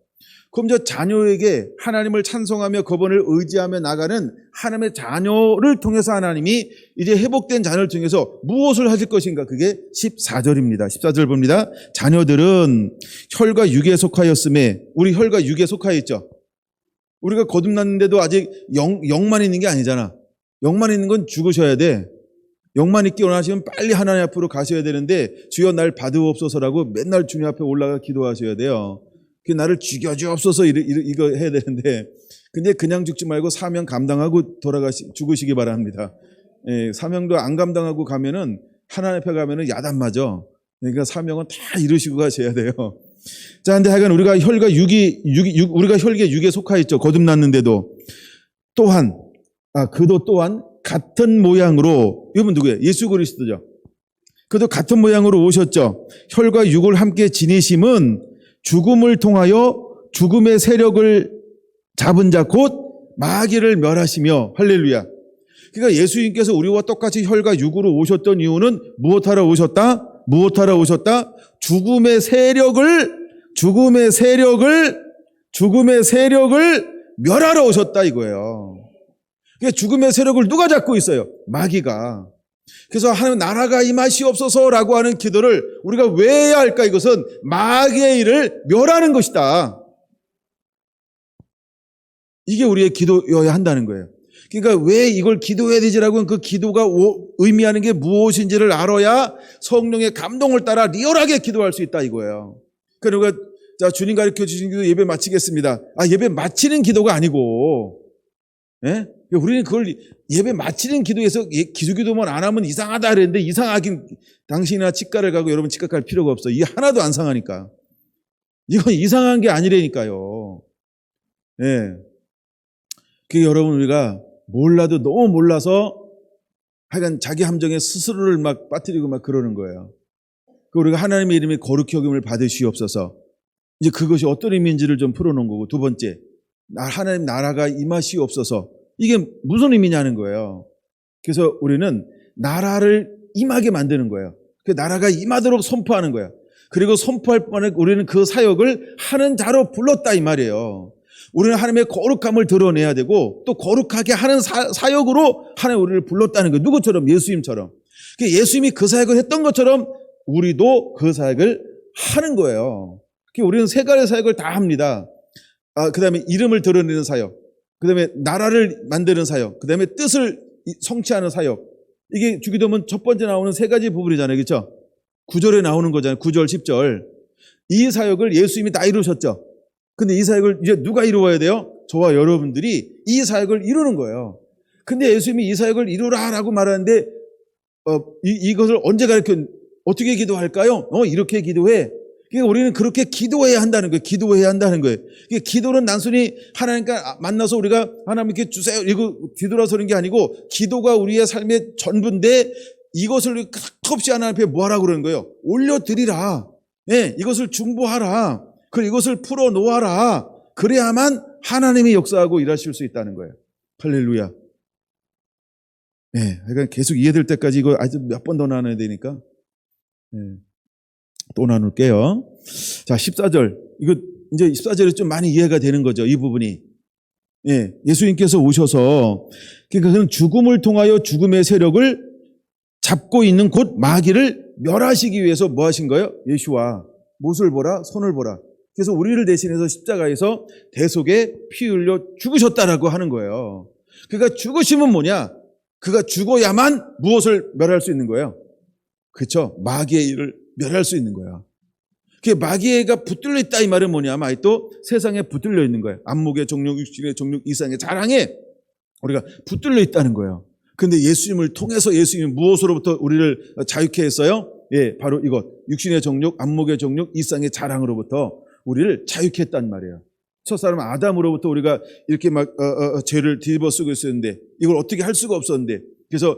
그럼 저 자녀에게 하나님을 찬송하며 그분을 의지하며 나가는 하나님의 자녀를 통해서 하나님이 이제 회복된 자녀를 통해서 무엇을 하실 것인가? 그게 14절입니다. 14절 봅니다. 자녀들은 혈과 육에 속하였음에 우리 혈과 육에 속하여 있죠. 우리가 거듭났는데도 아직 영만 있는 게 아니잖아. 영만 있는 건 죽으셔야 돼. 영만 있기 원하시면 빨리 하나님 앞으로 가셔야 되는데 주여 날 받으옵소서라고 맨날 주님 앞에 올라가 기도하셔야 돼요. 나를 죽여주옵소서 이거 해야 되는데 근데 그냥 죽지 말고 사명 감당하고 죽으시기 바랍니다. 예, 사명도 안 감당하고 가면은 하나님 앞에 가면은 야단 맞아. 그러니까 사명은 다 이루시고 가셔야 돼요. 자, 근데 하여간 우리가 혈과 우리가 혈계 육에 속하 있죠. 거듭났는데도 또한 그도 또한 같은 모양으로 이분 누구예요? 예수 그리스도죠. 그도 같은 모양으로 오셨죠. 혈과 육을 함께 지니심은 죽음을 통하여 죽음의 세력을 잡은 자 곧 마귀를 멸하시며 할렐루야. 그러니까 예수님께서 우리와 똑같이 혈과 육으로 오셨던 이유는 무엇하러 오셨다? 죽음의 세력을 멸하러 오셨다 이거예요. 그러니까 죽음의 세력을 누가 잡고 있어요? 마귀가. 그래서 하나님 나라가 임하시옵소서라고 하는 기도를 우리가 왜 해야 할까? 이것은 마귀의 일을 멸하는 것이다. 이게 우리의 기도여야 한다는 거예요. 그러니까 왜 이걸 기도해야 되지라고 하는 그 기도가 의미하는 게 무엇인지를 알아야 성령의 감동을 따라 리얼하게 기도할 수 있다 이거예요. 그러니까 자, 주님 가르쳐 주신 기도 예배 마치겠습니다. 예배 마치는 기도가 아니고, 예? 우리는 그걸 예배 마치는 기도에서 기도만 안 하면 이상하다 그랬는데 이상하긴 당신이나 치과를 가고 여러분 치과 갈 필요가 없어. 이게 하나도 안 상하니까. 이건 이상한 게 아니라니까요. 예. 그 여러분 우리가 몰라도 너무 몰라서 하여간 자기 함정에 스스로를 막 빠뜨리고 막 그러는 거예요. 우리가 하나님의 이름에 거룩히 여김을 받으시옵소서. 이제 그것이 어떤 의미인지를 좀 풀어놓은 거고 두 번째 하나님 나라가 임하시옵소서. 이게 무슨 의미냐는 거예요. 그래서 우리는 나라를 임하게 만드는 거예요. 그 나라가 임하도록 선포하는 거예요. 그리고 선포할 뻔에 우리는 그 사역을 하는 자로 불렀다 이 말이에요. 우리는 하나님의 거룩함을 드러내야 되고 또 거룩하게 하는 사역으로 하나님 우리를 불렀다는 거예요. 누구처럼? 예수님처럼. 예수님이 그 사역을 했던 것처럼 우리도 그 사역을 하는 거예요. 우리는 세 가지 사역을 다 합니다. 그 다음에 이름을 드러내는 사역, 그 다음에 나라를 만드는 사역, 그 다음에 뜻을 성취하는 사역. 이게 주기도면 첫 번째 나오는 세 가지 부분이잖아요. 그렇죠? 9절에 나오는 거잖아요. 9절, 10절. 이 사역을 예수님이 다 이루셨죠. 근데 이 사역을 이제 누가 이루어야 돼요? 저와 여러분들이 이 사역을 이루는 거예요. 근데 예수님이 이 사역을 이루라라고 말하는데 이것을 언제 어떻게 기도할까요? 이렇게 기도해. 그러니까 우리는 그렇게 기도해야 한다는 거예요. 기도해야 한다는 거예요. 그러니까 기도는 단순히 하나님과 만나서 우리가 하나님께 주세요 이거 뒤돌아서는 게 아니고, 기도가 우리의 삶의 전부인데 이것을 끝없이 하나님 앞에 뭐하라고 그러는 거예요? 올려드리라. 네, 이것을 중보하라. 그리고 이것을 풀어놓아라. 그래야만 하나님이 역사하고 일하실 수 있다는 거예요. 할렐루야. 네, 그러니까 계속 이해될 때까지 이거 아주 몇 번 더 나눠야 되니까. 네. 또 나눌게요. 자, 14절. 이거 이제 14절에 좀 많이 이해가 되는 거죠. 이 부분이. 예, 예수님께서 오셔서, 그러니까 그는 죽음을 통하여 죽음의 세력을 잡고 있는 곧 마귀를 멸하시기 위해서 뭐 하신 거예요? 예수와 못을 보라, 손을 보라. 그래서 우리를 대신해서 십자가에서 대속에 피 흘려 죽으셨다라고 하는 거예요. 그러니까 죽으심은 뭐냐? 그가 죽어야만 무엇을 멸할 수 있는 거예요? 그렇죠? 마귀의 일을 멸할 수 있는 거야. 그게 마귀가 붙들려 있다 이 말은 뭐냐면 또 세상에 붙들려 있는 거예요. 안목의 정욕, 육신의 정욕, 이상의 자랑에 우리가 붙들려 있다는 거예요. 근데 예수님을 통해서 예수님이 무엇으로부터 우리를 자유케 했어요? 예, 바로 이것. 육신의 정욕, 안목의 정욕, 이상의 자랑으로부터 우리를 자유케 했단 말이에요. 첫사람 아담으로부터 우리가 이렇게 막 죄를 뒤집어 쓰고 있었는데 이걸 어떻게 할 수가 없었는데, 그래서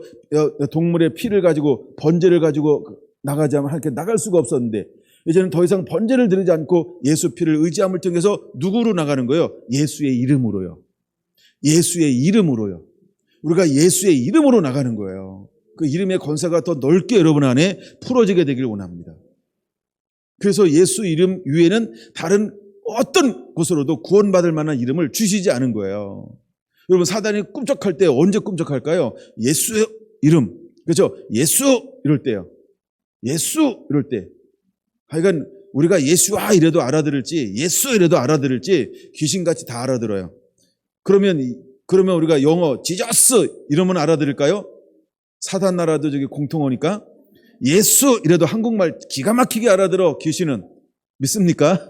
동물의 피를 가지고 번제를 가지고 나가자면 이렇게 나갈 수가 없었는데, 이제는 더 이상 번제를 드리지 않고 예수 피를 의지함을 통해서 누구로 나가는 거예요? 예수의 이름으로요. 예수의 이름으로요. 우리가 예수의 이름으로 나가는 거예요. 그 이름의 권세가 더 넓게 여러분 안에 풀어지게 되기를 원합니다. 그래서 예수 이름 위에는 다른 어떤 곳으로도 구원받을 만한 이름을 주시지 않은 거예요. 여러분, 사단이 꿈쩍할 때 언제 꿈쩍할까요? 예수의 이름. 그렇죠? 예수 이럴 때요. 예수 이럴 때. 하여간 우리가 예수와 이래도 알아들을지 예수 이래도 알아들을지 귀신같이 다 알아들어요. 그러면 우리가 영어 지저스 이러면 알아들을까요? 사단 나라도 저기 공통어니까 예수 이래도 한국말 기가 막히게 알아들어. 귀신은 믿습니까?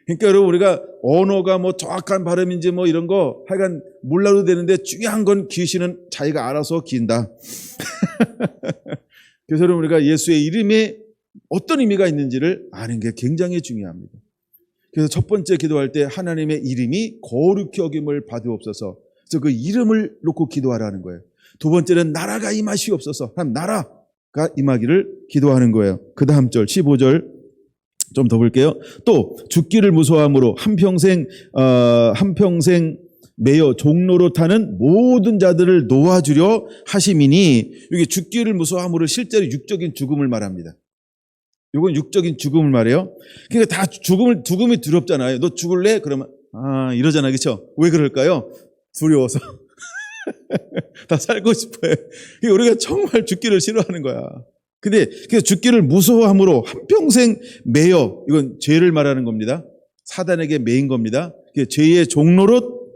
그러니까 여러분, 우리가 언어가 뭐 정확한 발음인지 뭐 이런 거 하여간 몰라도 되는데, 중요한 건 귀신은 자기가 알아서 기인다. 그래서 여러분, 우리가 예수의 이름에 어떤 의미가 있는지를 아는 게 굉장히 중요합니다. 그래서 첫 번째 기도할 때 하나님의 이름이 거룩히 여김을 받으옵소서. 그래서 그 이름을 놓고 기도하라는 거예요. 두 번째는 나라가 임하시옵소서. 하나님 나라가 임하기를 기도하는 거예요. 그 다음 절 15절 좀 더 볼게요. 또 죽기를 무서워함으로 한평생 매여 종로로 타는 모든 자들을 놓아주려 하심이니, 이게 죽기를 무서워함으로 실제로 육적인 죽음을 말합니다. 이건 육적인 죽음을 말해요. 그러니까 다 죽음이 두렵잖아요. 너 죽을래? 그러면 이러잖아요. 그렇죠? 왜 그럴까요? 두려워서. 다 살고 싶어요. 우리가 정말 죽기를 싫어하는 거야. 근데 죽기를 무서워함으로 한평생 매여, 이건 죄를 말하는 겁니다. 사단에게 매인 겁니다. 죄의 종로로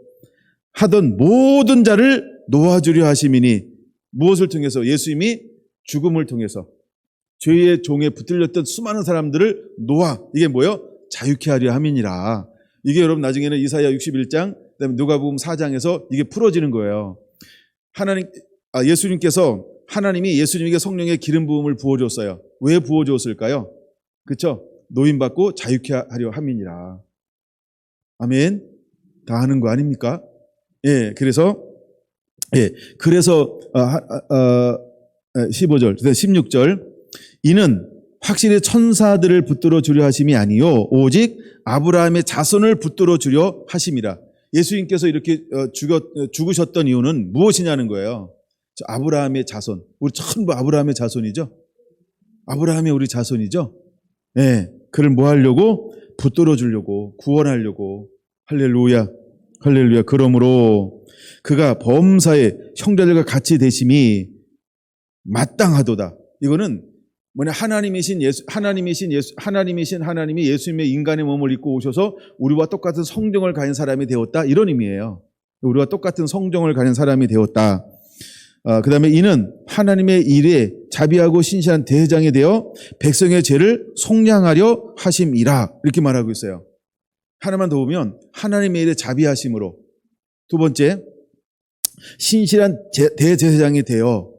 하던 모든 자를 놓아주려 하심이니, 무엇을 통해서? 예수님이 죽음을 통해서 죄의 종에 붙들렸던 수많은 사람들을 놓아, 이게 뭐예요? 자유케 하려 함이니라. 이게 여러분 나중에는 이사야 61장, 그다음에 누가복음 4장에서 이게 풀어지는 거예요. 예수님께서 하나님이 예수님에게 성령의 기름 부음을 부어줬어요. 왜 부어줬을까요? 그렇죠? 노임받고 자유케 하려 함이니라. 아멘. 다 하는 거 아닙니까? 예, 그래서 15절, 16절. 이는 확실히 천사들을 붙들어 주려 하심이 아니요 오직 아브라함의 자손을 붙들어 주려 하심이라. 예수님께서 이렇게 죽으셨던 이유는 무엇이냐는 거예요. 아브라함의 자손. 우리 전부 아브라함의 자손이죠. 아브라함이 우리 자손이죠. 네, 그를 뭐 하려고? 붙들어 주려고, 구원하려고. 할렐루야. 할렐루야. 그러므로 그가 범사에 형제들과 같이 되심이 마땅하도다. 이거는 뭐냐, 하나님이신 하나님이 예수님의 인간의 몸을 입고 오셔서 우리와 똑같은 성정을 가진 사람이 되었다, 이런 의미예요. 우리와 똑같은 성정을 가진 사람이 되었다. 그 다음에 이는 하나님의 일에 자비하고 신실한 대장이 되어 백성의 죄를 속량하려 하심이라, 이렇게 말하고 있어요. 하나만 더 보면 하나님의 일에 자비하심으로, 두 번째 신실한 대제사장이 되어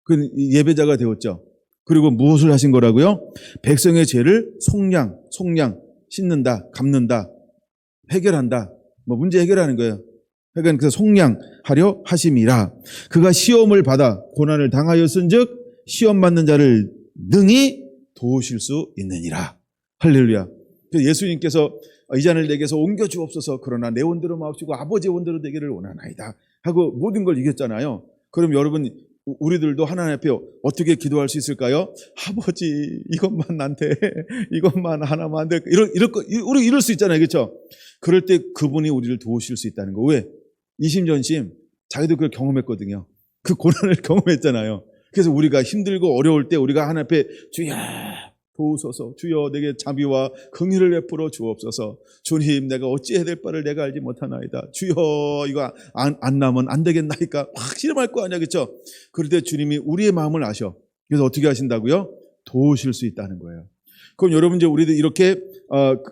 그 예배자가 되었죠. 그리고 무엇을 하신 거라고요? 백성의 죄를 속량, 씻는다, 갚는다, 해결한다, 문제 해결하는 거예요. 그러니까 그 속량하려 하심이라. 그가 시험을 받아 고난을 당하였은즉 시험 받는 자를 능히 도우실 수 있느니라. 할렐루야. 예수님께서 이 잔을 내게서 옮겨 주옵소서, 그러나 내 원대로 마옵시고 아버지의 원대로 되기를 원하나이다 하고 모든 걸 이겼잖아요. 그럼 여러분, 우리들도 하나님 앞에 어떻게 기도할 수 있을까요? 아버지, 이것만 나한테, 이것만 하나만 안 돼. 우리 이럴 수 있잖아요. 그렇죠? 그럴 때 그분이 우리를 도우실 수 있다는 거. 왜? 이심전심 자기도 그걸 경험했거든요. 그 고난을 경험했잖아요. 그래서 우리가 힘들고 어려울 때 우리가 하나님 앞에 주여 도우소서, 주여 내게 자비와 긍휼을 베풀어 주옵소서, 주님 내가 어찌해야 될 바를 내가 알지 못하나이다, 주여 이거 안 나면 안 되겠나이까 확 실험할 거 아니야. 그렇죠? 그럴 때 주님이 우리의 마음을 아셔. 그래서 어떻게 하신다고요? 도우실 수 있다는 거예요. 그럼 여러분, 이제 우리도 이렇게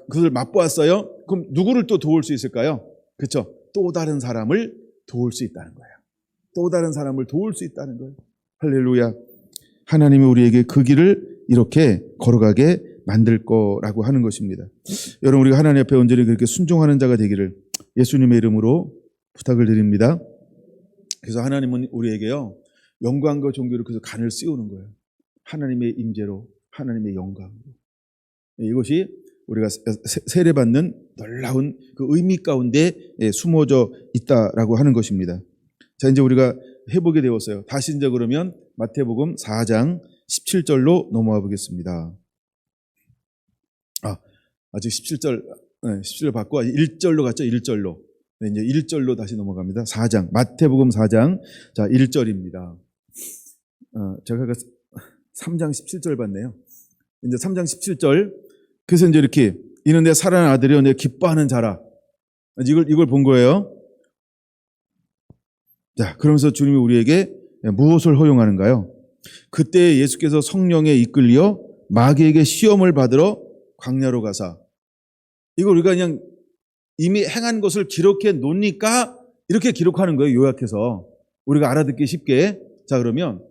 그것을 맛보았어요. 그럼 누구를 또 도울 수 있을까요? 그렇죠? 또 다른 사람을 도울 수 있다는 거예요. 또 다른 사람을 도울 수 있다는 거예요. 할렐루야. 하나님이 우리에게 그 길을 이렇게 걸어가게 만들 거라고 하는 것입니다. 여러분, 우리가 하나님 앞에 온전히 그렇게 순종하는 자가 되기를 예수님의 이름으로 부탁을 드립니다. 그래서 하나님은 우리에게요, 영광과 존귀로 그래서 간을 씌우는 거예요. 하나님의 임재로, 하나님의 영광으로. 이것이 우리가 세례받는 놀라운 그 의미 가운데 숨어져 있다라고 하는 것입니다. 자, 이제 우리가 해보게 되었어요. 다시 이제 그러면 마태복음 4장 17절로 넘어가 보겠습니다. 아직 17절 받고 1절로 갔죠. 1절로. 네, 이제 1절로 다시 넘어갑니다. 4장, 마태복음 4장, 자, 1절입니다. 제가 3장 17절 봤네요. 이제 3장 17절. 그래서 이제 이렇게, 이는 내 사랑하는 아들이여 내 기뻐하는 자라. 이걸 본 거예요. 자, 그러면서 주님이 우리에게 무엇을 허용하는가요? 그때 예수께서 성령에 이끌려 마귀에게 시험을 받으러 광야로 가사. 이거 우리가 그냥 이미 행한 것을 기록해 놓으니까 이렇게 기록하는 거예요. 요약해서 우리가 알아듣기 쉽게. 자, 그러면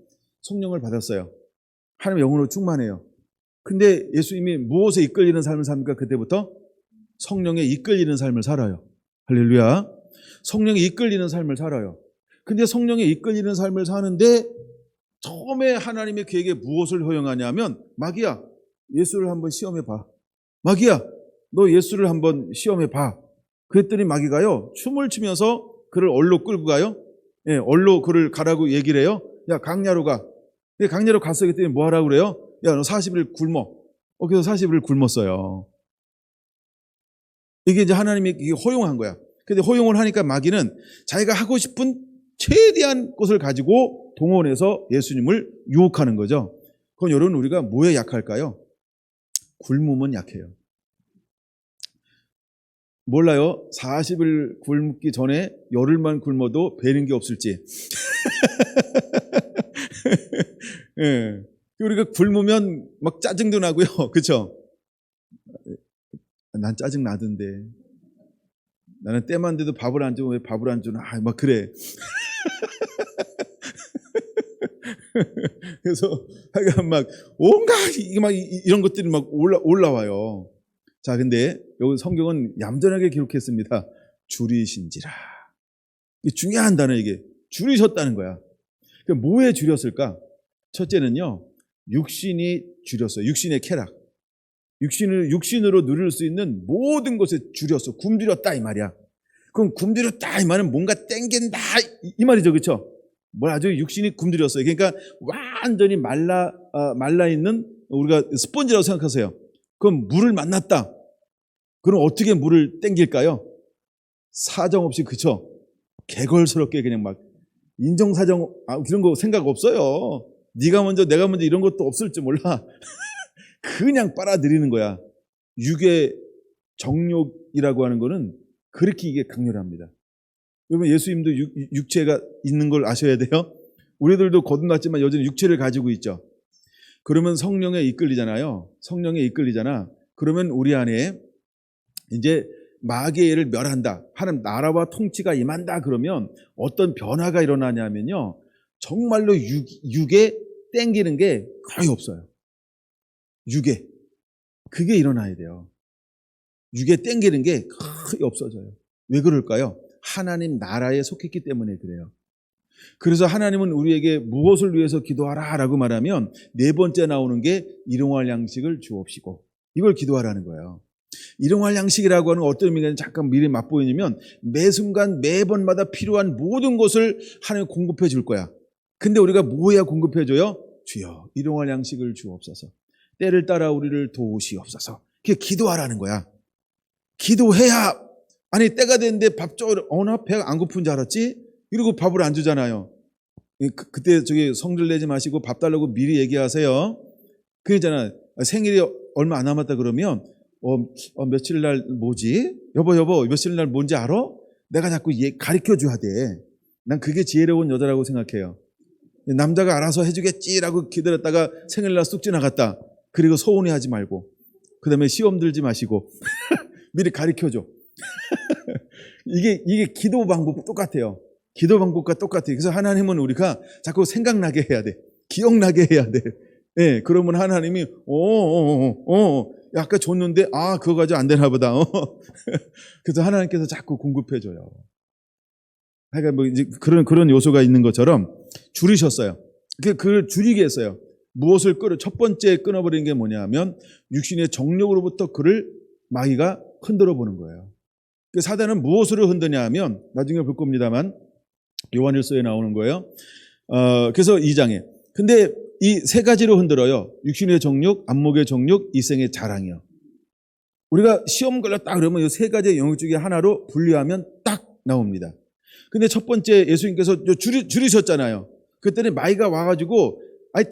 성령을 받았어요. 하나님의 영으로 충만해요. 근데 예수님이 무엇에 이끌리는 삶을 삽니까? 그때부터 성령에 이끌리는 삶을 살아요. 할렐루야. 성령에 이끌리는 삶을 살아요. 근데 성령에 이끌리는 삶을 사는데 처음에 하나님의 계획에 무엇을 허용하냐면, 마귀야, 예수를 한번 시험해봐. 마귀야, 너 예수를 한번 시험해봐. 그랬더니 마귀가요, 춤을 추면서 그를 얼로 끌고 가요. 예, 얼로 그를 가라고 얘기를 해요. 야, 강야로 가. 강야로 갔어. 그랬더니 뭐 하라고 그래요? 야, 너 40일 굶어. 그래서 40일 굶었어요. 이게 이제 하나님이 허용한 거야. 근데 허용을 하니까 마귀는 자기가 하고 싶은 최대한 것을 가지고 동원해서 예수님을 유혹하는 거죠. 그럼 여러분, 우리가 뭐에 약할까요? 굶으면 약해요. 몰라요. 40일 굶기 전에 열흘만 굶어도 배는 게 없을지. 예. 우리가 굶으면 막 짜증도 나고요. 그렇죠? 난 짜증 나던데. 나는 때만 돼도 밥을 안 주면 왜 밥을 안 주나? 막 그래. 그래서 하여간 막 온갖 이런 것들이 막 올라와요. 자, 근데 여기 성경은 얌전하게 기록했습니다. 줄이신지라. 중요한 단어, 이게 줄이셨다는 거야. 뭐에 줄였을까? 첫째는요, 육신이 줄였어요. 육신의 쾌락. 육신으로 누릴 수 있는 모든 것에 줄였어. 굶주렸다 이 말이야. 그럼 굶주렸다 이 말은 뭔가 땡긴다 이 말이죠. 그렇죠? 아주 육신이 굶주렸어요. 그러니까 완전히 말라 있는, 우리가 스펀지라고 생각하세요. 그럼 물을 만났다. 그럼 어떻게 물을 땡길까요? 사정없이, 그쵸? 개걸스럽게 그냥 막 인정사정 이런 거 생각 없어요. 네가 먼저 내가 먼저 이런 것도 없을 줄 몰라. 그냥 빨아들이는 거야. 육의 정욕이라고 하는 거는 그렇게 이게 강렬합니다. 여러분 예수님도 육체가 있는 걸 아셔야 돼요. 우리들도 거듭났지만 여전히 육체를 가지고 있죠. 그러면 성령에 이끌리잖아요. 성령에 이끌리잖아. 그러면 우리 안에 이제 마귀를 멸한다. 하나님 나라와 통치가 임한다. 그러면 어떤 변화가 일어나냐면요. 정말로 육에 땡기는 게 거의 없어요. 육에. 그게 일어나야 돼요. 육에 땡기는 게 거의 없어져요. 왜 그럴까요? 하나님 나라에 속했기 때문에 그래요. 그래서 하나님은 우리에게 무엇을 위해서 기도하라 라고 말하면 네 번째 나오는 게 일용할 양식을 주옵시고, 이걸 기도하라는 거예요. 일용할 양식이라고 하는 어떤 의미가 잠깐 미리 맛보이냐면 매 순간 매번마다 필요한 모든 것을 하나님 공급해 줄 거야. 근데 우리가 뭐 해야 공급해 줘요? 주여 일용할 양식을 주옵소서. 때를 따라 우리를 도우시옵소서. 그게 기도하라는 거야. 기도해야, 아니 때가 됐는데 밥 줘, 나 배가 안 고픈 줄 알았지? 이러고 밥을 안 주잖아요. 그때 저기 성질 내지 마시고 밥 달라고 미리 얘기하세요. 그러잖아. 생일이 얼마 안 남았다 그러면 며칠 날 뭐지? 여보 며칠 날 뭔지 알아? 내가 자꾸 가르쳐 줘야 돼. 난 그게 지혜로운 여자라고 생각해요. 남자가 알아서 해주겠지라고 기다렸다가 생일날 쑥 지나갔다. 그리고 서운해하지 말고, 그 다음에 시험 들지 마시고 미리 가르쳐 줘. 이게 기도 방법 똑같아요. 기도 방법과 똑같아요. 그래서 하나님은 우리가 자꾸 생각나게 해야 돼. 기억나게 해야 돼. 예, 그러면 하나님이 아까 줬는데 그거 가지고 안 되나 보다. 그래서 하나님께서 자꾸 공급해줘요. 그러니까 뭐 이제 그런 요소가 있는 것처럼 줄이셨어요. 그걸 줄이게 했어요. 무엇을 첫 번째 끊어버리는 게 뭐냐면 육신의 정욕으로부터 그를 마귀가 흔들어 보는 거예요. 그 사단은 무엇으로 흔드냐 하면 나중에 볼 겁니다만 요한일서에 나오는 거예요. 그래서 2장에. 근데 이 세 가지로 흔들어요. 육신의 정욕, 안목의 정욕, 이생의 자랑이요. 우리가 시험 걸렸다 그러면 이 세 가지의 영역 중에 하나로 분리하면 딱 나옵니다. 근데 첫 번째 예수님께서 줄이셨잖아요. 그랬더니 마귀가 와가지고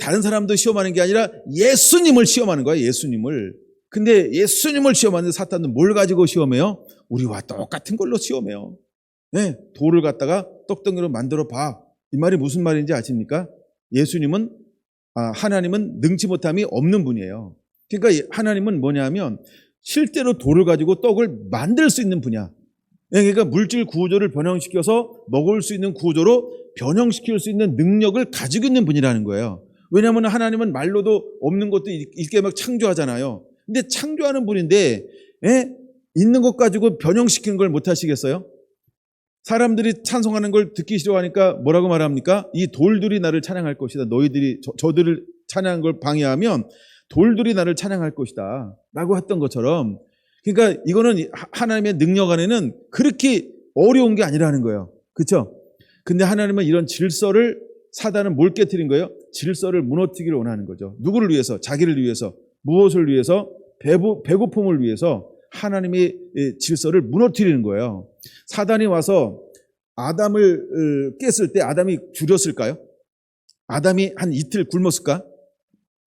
다른 사람도 시험하는 게 아니라 예수님을 시험하는 거예요. 예수님을. 근데 예수님을 시험하는데 사탄은 뭘 가지고 시험해요? 우리와 똑같은 걸로 시험해요. 네, 돌을 갖다가 떡덩이로 만들어 봐. 이 말이 무슨 말인지 아십니까? 하나님은 능치 못함이 없는 분이에요. 그러니까 하나님은 뭐냐면 실제로 돌을 가지고 떡을 만들 수 있는 분이야. 그러니까 물질 구조를 변형시켜서 먹을 수 있는 구조로 변형시킬 수 있는 능력을 가지고 있는 분이라는 거예요. 왜냐하면 하나님은 말로도 없는 것도 있게 막 창조하잖아요. 근데 창조하는 분인데 있는 것 가지고 변형시키는 걸 못 하시겠어요? 사람들이 찬송하는 걸 듣기 싫어하니까 뭐라고 말합니까? 이 돌들이 나를 찬양할 것이다. 너희들이 저들을 찬양한 걸 방해하면 돌들이 나를 찬양할 것이다 라고 했던 것처럼, 그러니까 이거는 하나님의 능력 안에는 그렇게 어려운 게 아니라는 거예요. 그렇죠? 근데 하나님은 이런 질서를, 사단은 뭘 깨트린 거예요? 질서를 무너뜨리기를 원하는 거죠. 누구를 위해서? 자기를 위해서. 무엇을 위해서? 배고픔을 위해서 하나님의 질서를 무너뜨리는 거예요. 사단이 와서 아담을 깼을 때 아담이 줄였을까요? 아담이 한 이틀 굶었을까?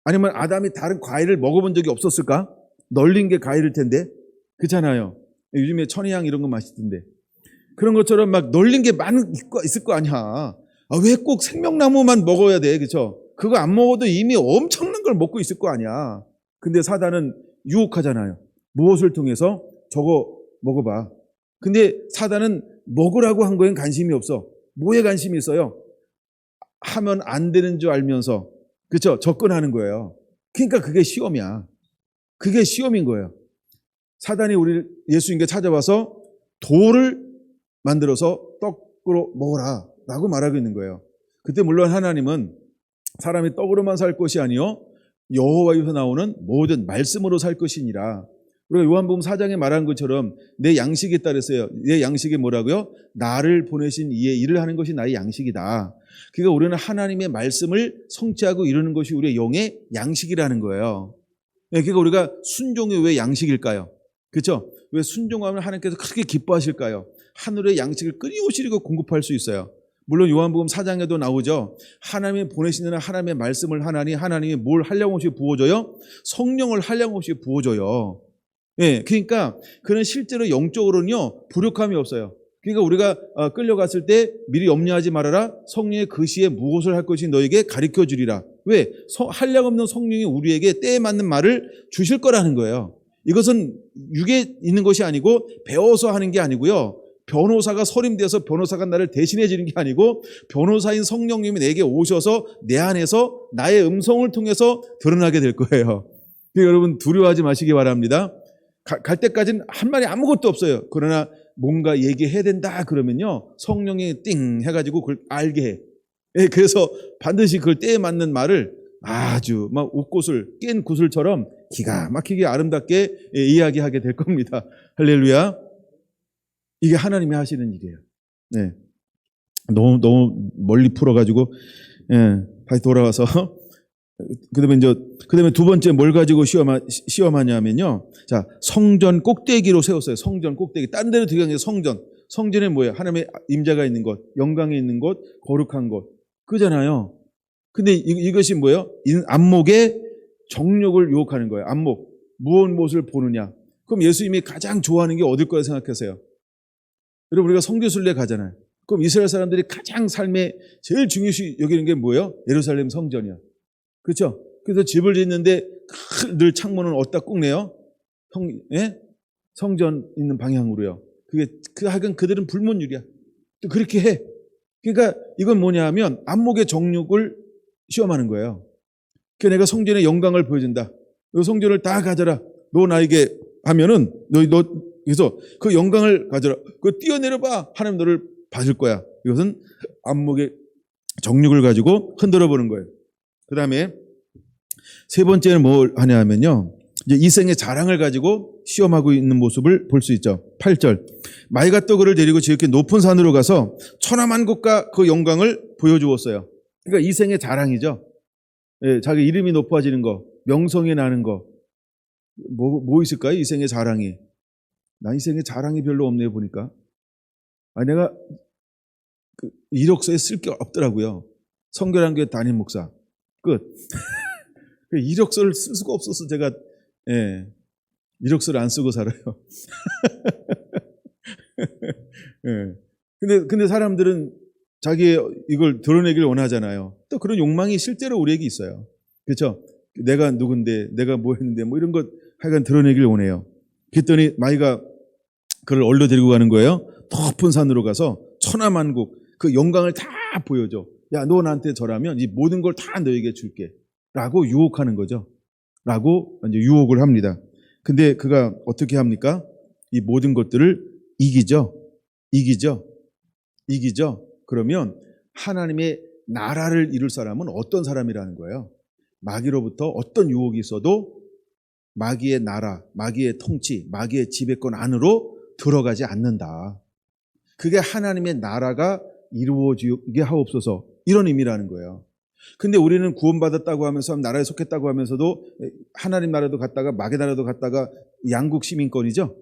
아니면 아담이 다른 과일을 먹어본 적이 없었을까? 널린 게 과일일 텐데. 그렇잖아요. 요즘에 천혜향 이런 거 맛있던데. 그런 것처럼 막 널린 게 있을 거 아니야. 왜 꼭 생명나무만 먹어야 돼? 그렇죠? 그거 안 먹어도 이미 엄청난 걸 먹고 있을 거 아니야. 근데 사단은 유혹하잖아요. 무엇을 통해서? 저거 먹어봐. 근데 사단은 먹으라고 한 거엔 관심이 없어. 뭐에 관심이 있어요? 하면 안 되는 줄 알면서, 그렇죠? 접근하는 거예요. 그러니까 그게 시험이야. 그게 시험인 거예요. 사단이 우리를 예수님께 찾아와서 돌을 만들어서 떡으로 먹어라 라고 말하고 있는 거예요. 그때 물론 하나님은 사람이 떡으로만 살 것이 아니요 여호와에서 나오는 모든 말씀으로 살 것이니라. 우리가 요한복음 4장에 말한 것처럼 내 양식에 따라서요. 내 양식이 뭐라고요? 나를 보내신 이의 일을 하는 것이 나의 양식이다. 그러니까 우리는 하나님의 말씀을 성취하고 이루는 것이 우리의 영의 양식이라는 거예요. 그러니까 우리가 순종이 왜 양식일까요? 그렇죠? 왜 순종하면 하나님께서 크게 기뻐하실까요? 하늘의 양식을 끊임없이 공급할 수 있어요. 물론 요한복음 4장에도 나오죠. 하나님이 보내시는 하나님의 말씀을 하나니 하나님이 뭘 한량없이 부어줘요? 성령을 한량없이 부어줘요. 예, 그러니까 그는 실제로 영적으로는요 부족함이 없어요. 그러니까 우리가 끌려갔을 때 미리 염려하지 말아라. 성령의 그 시에 무엇을 할 것이 너에게 가르쳐 주리라. 왜? 한량없는 성령이 우리에게 때에 맞는 말을 주실 거라는 거예요. 이것은 육에 있는 것이 아니고 배워서 하는 게 아니고요. 변호사가 서림돼서 변호사가 나를 대신해 주는 게 아니고 변호사인 성령님이 내게 오셔서 내 안에서 나의 음성을 통해서 드러나게 될 거예요. 그러니까 여러분 두려워하지 마시기 바랍니다. 갈 때까지는 한 말이 아무것도 없어요. 그러나 뭔가 얘기해야 된다 그러면요 성령이 띵 해가지고 그걸 알게 해. 예, 그래서 반드시 그걸 때에 맞는 말을 아주 막 옷꽃을 깬 구슬처럼 기가 막히게 아름답게 이야기하게 될 겁니다. 할렐루야. 이게 하나님이 하시는 일이에요. 네. 너무 멀리 풀어가지고 다시 돌아와서 그다음에 두 번째 뭘 가지고 시험하냐면요. 자, 성전 꼭대기로 세웠어요. 성전 꼭대기. 딴 데로 들어간 성전. 성전에 뭐예요? 하나님의 임재가 있는 곳, 영광이 있는 곳, 거룩한 곳. 그잖아요. 근데 이것이 뭐예요? 안목의 정욕을 유혹하는 거예요. 안목. 무엇을 보느냐. 그럼 예수님이 가장 좋아하는 게 어딜 거라 생각하세요? 여러분 우리가 성교순례 가잖아요. 그럼 이스라엘 사람들이 가장 삶에 제일 중요시 여기는 게 뭐예요? 예루살렘 성전이야. 그렇죠? 그래서 집을 짓는데 늘 창문은 어디다 꾹 내요? 성전 있는 방향으로요. 하여간 그들은 불문율이야. 또 그렇게 해. 그러니까 이건 뭐냐 하면 안목의 정욕을 시험하는 거예요. 그러니까 내가 성전의 영광을 보여준다. 너 성전을 다 가져라. 너 나에게 하면은 그래서 그 영광을 가져라. 그거 뛰어내려봐. 하나님 너를 봐줄 거야. 이것은 안목의 정욕을 가지고 흔들어 보는 거예요. 그 다음에 세 번째는 뭘 하냐 하면요. 이제 이생의 자랑을 가지고 시험하고 있는 모습을 볼 수 있죠. 8절. 마이가 떡을 데리고 지극히 높은 산으로 가서 천하만국과 그 영광을 보여주었어요. 그러니까 이생의 자랑이죠. 예, 자기 이름이 높아지는 거, 명성이 나는 거. 뭐 있을까요? 이생의 자랑이. 나 이생의 자랑이 별로 없네요, 보니까. 내가 이력서에 쓸 게 없더라고요. 성결한교회 담임 목사. 끝. 이력서를 쓸 수가 없어서 제가 이력서를 안 쓰고 살아요. 근데 사람들은 자기의 이걸 드러내기를 원하잖아요. 또 그런 욕망이 실제로 우리에게 있어요. 그렇죠? 내가 누군데, 내가 뭐 했는데, 뭐 이런 것 하여간 드러내기를 원해요. 그랬더니 마이가 그를 얼려 데리고 가는 거예요. 높은 산으로 가서 천하만국 그 영광을 다 보여줘. 야, 너 나한테 절하면 이 모든 걸 다 너에게 줄게. 라고 유혹하는 거죠. 라고 이제 유혹을 합니다. 근데 그가 어떻게 합니까? 이 모든 것들을 이기죠. 그러면 하나님의 나라를 이룰 사람은 어떤 사람이라는 거예요? 마귀로부터 어떤 유혹이 있어도 마귀의 나라, 마귀의 통치, 마귀의 지배권 안으로 들어가지 않는다. 그게 하나님의 나라가 이루어지게 하옵소서, 이런 의미라는 거예요. 근데 우리는 구원받았다고 하면서 나라에 속했다고 하면서도 하나님 나라도 갔다가 마귀 나라도 갔다가 양국 시민권이죠.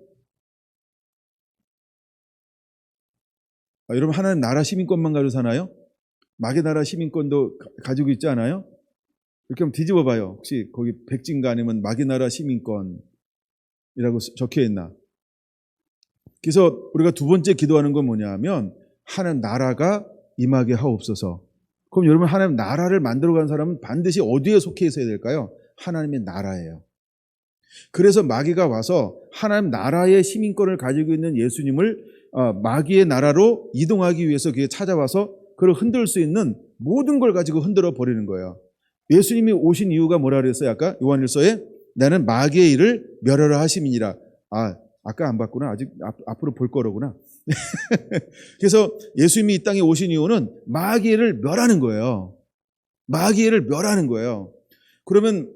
여러분 하나님 나라 시민권만 가지고 사나요? 마귀 나라 시민권도 가지고 있지 않아요? 이렇게 한번 뒤집어 봐요. 혹시 거기 백진가 아니면 마귀 나라 시민권이라고 적혀 있나? 그래서 우리가 두 번째 기도하는 건 뭐냐 하면 하나님 나라가 임하게 하옵소서. 그럼 여러분 하나님 나라를 만들어간 사람은 반드시 어디에 속해 있어야 될까요? 하나님의 나라예요. 그래서 마귀가 와서 하나님 나라의 시민권을 가지고 있는 예수님을 마귀의 나라로 이동하기 위해서 그게 찾아와서 그를 흔들 수 있는 모든 걸 가지고 흔들어 버리는 거예요. 예수님이 오신 이유가 뭐라 그랬어요? 아까 요한일서에 나는 마귀의 일을 멸하라 하심이니라. 아까 안 봤구나. 아직 앞으로 볼 거로구나. 그래서 예수님이 이 땅에 오신 이유는 마귀를 멸하는 거예요. 마귀를 멸하는 거예요. 그러면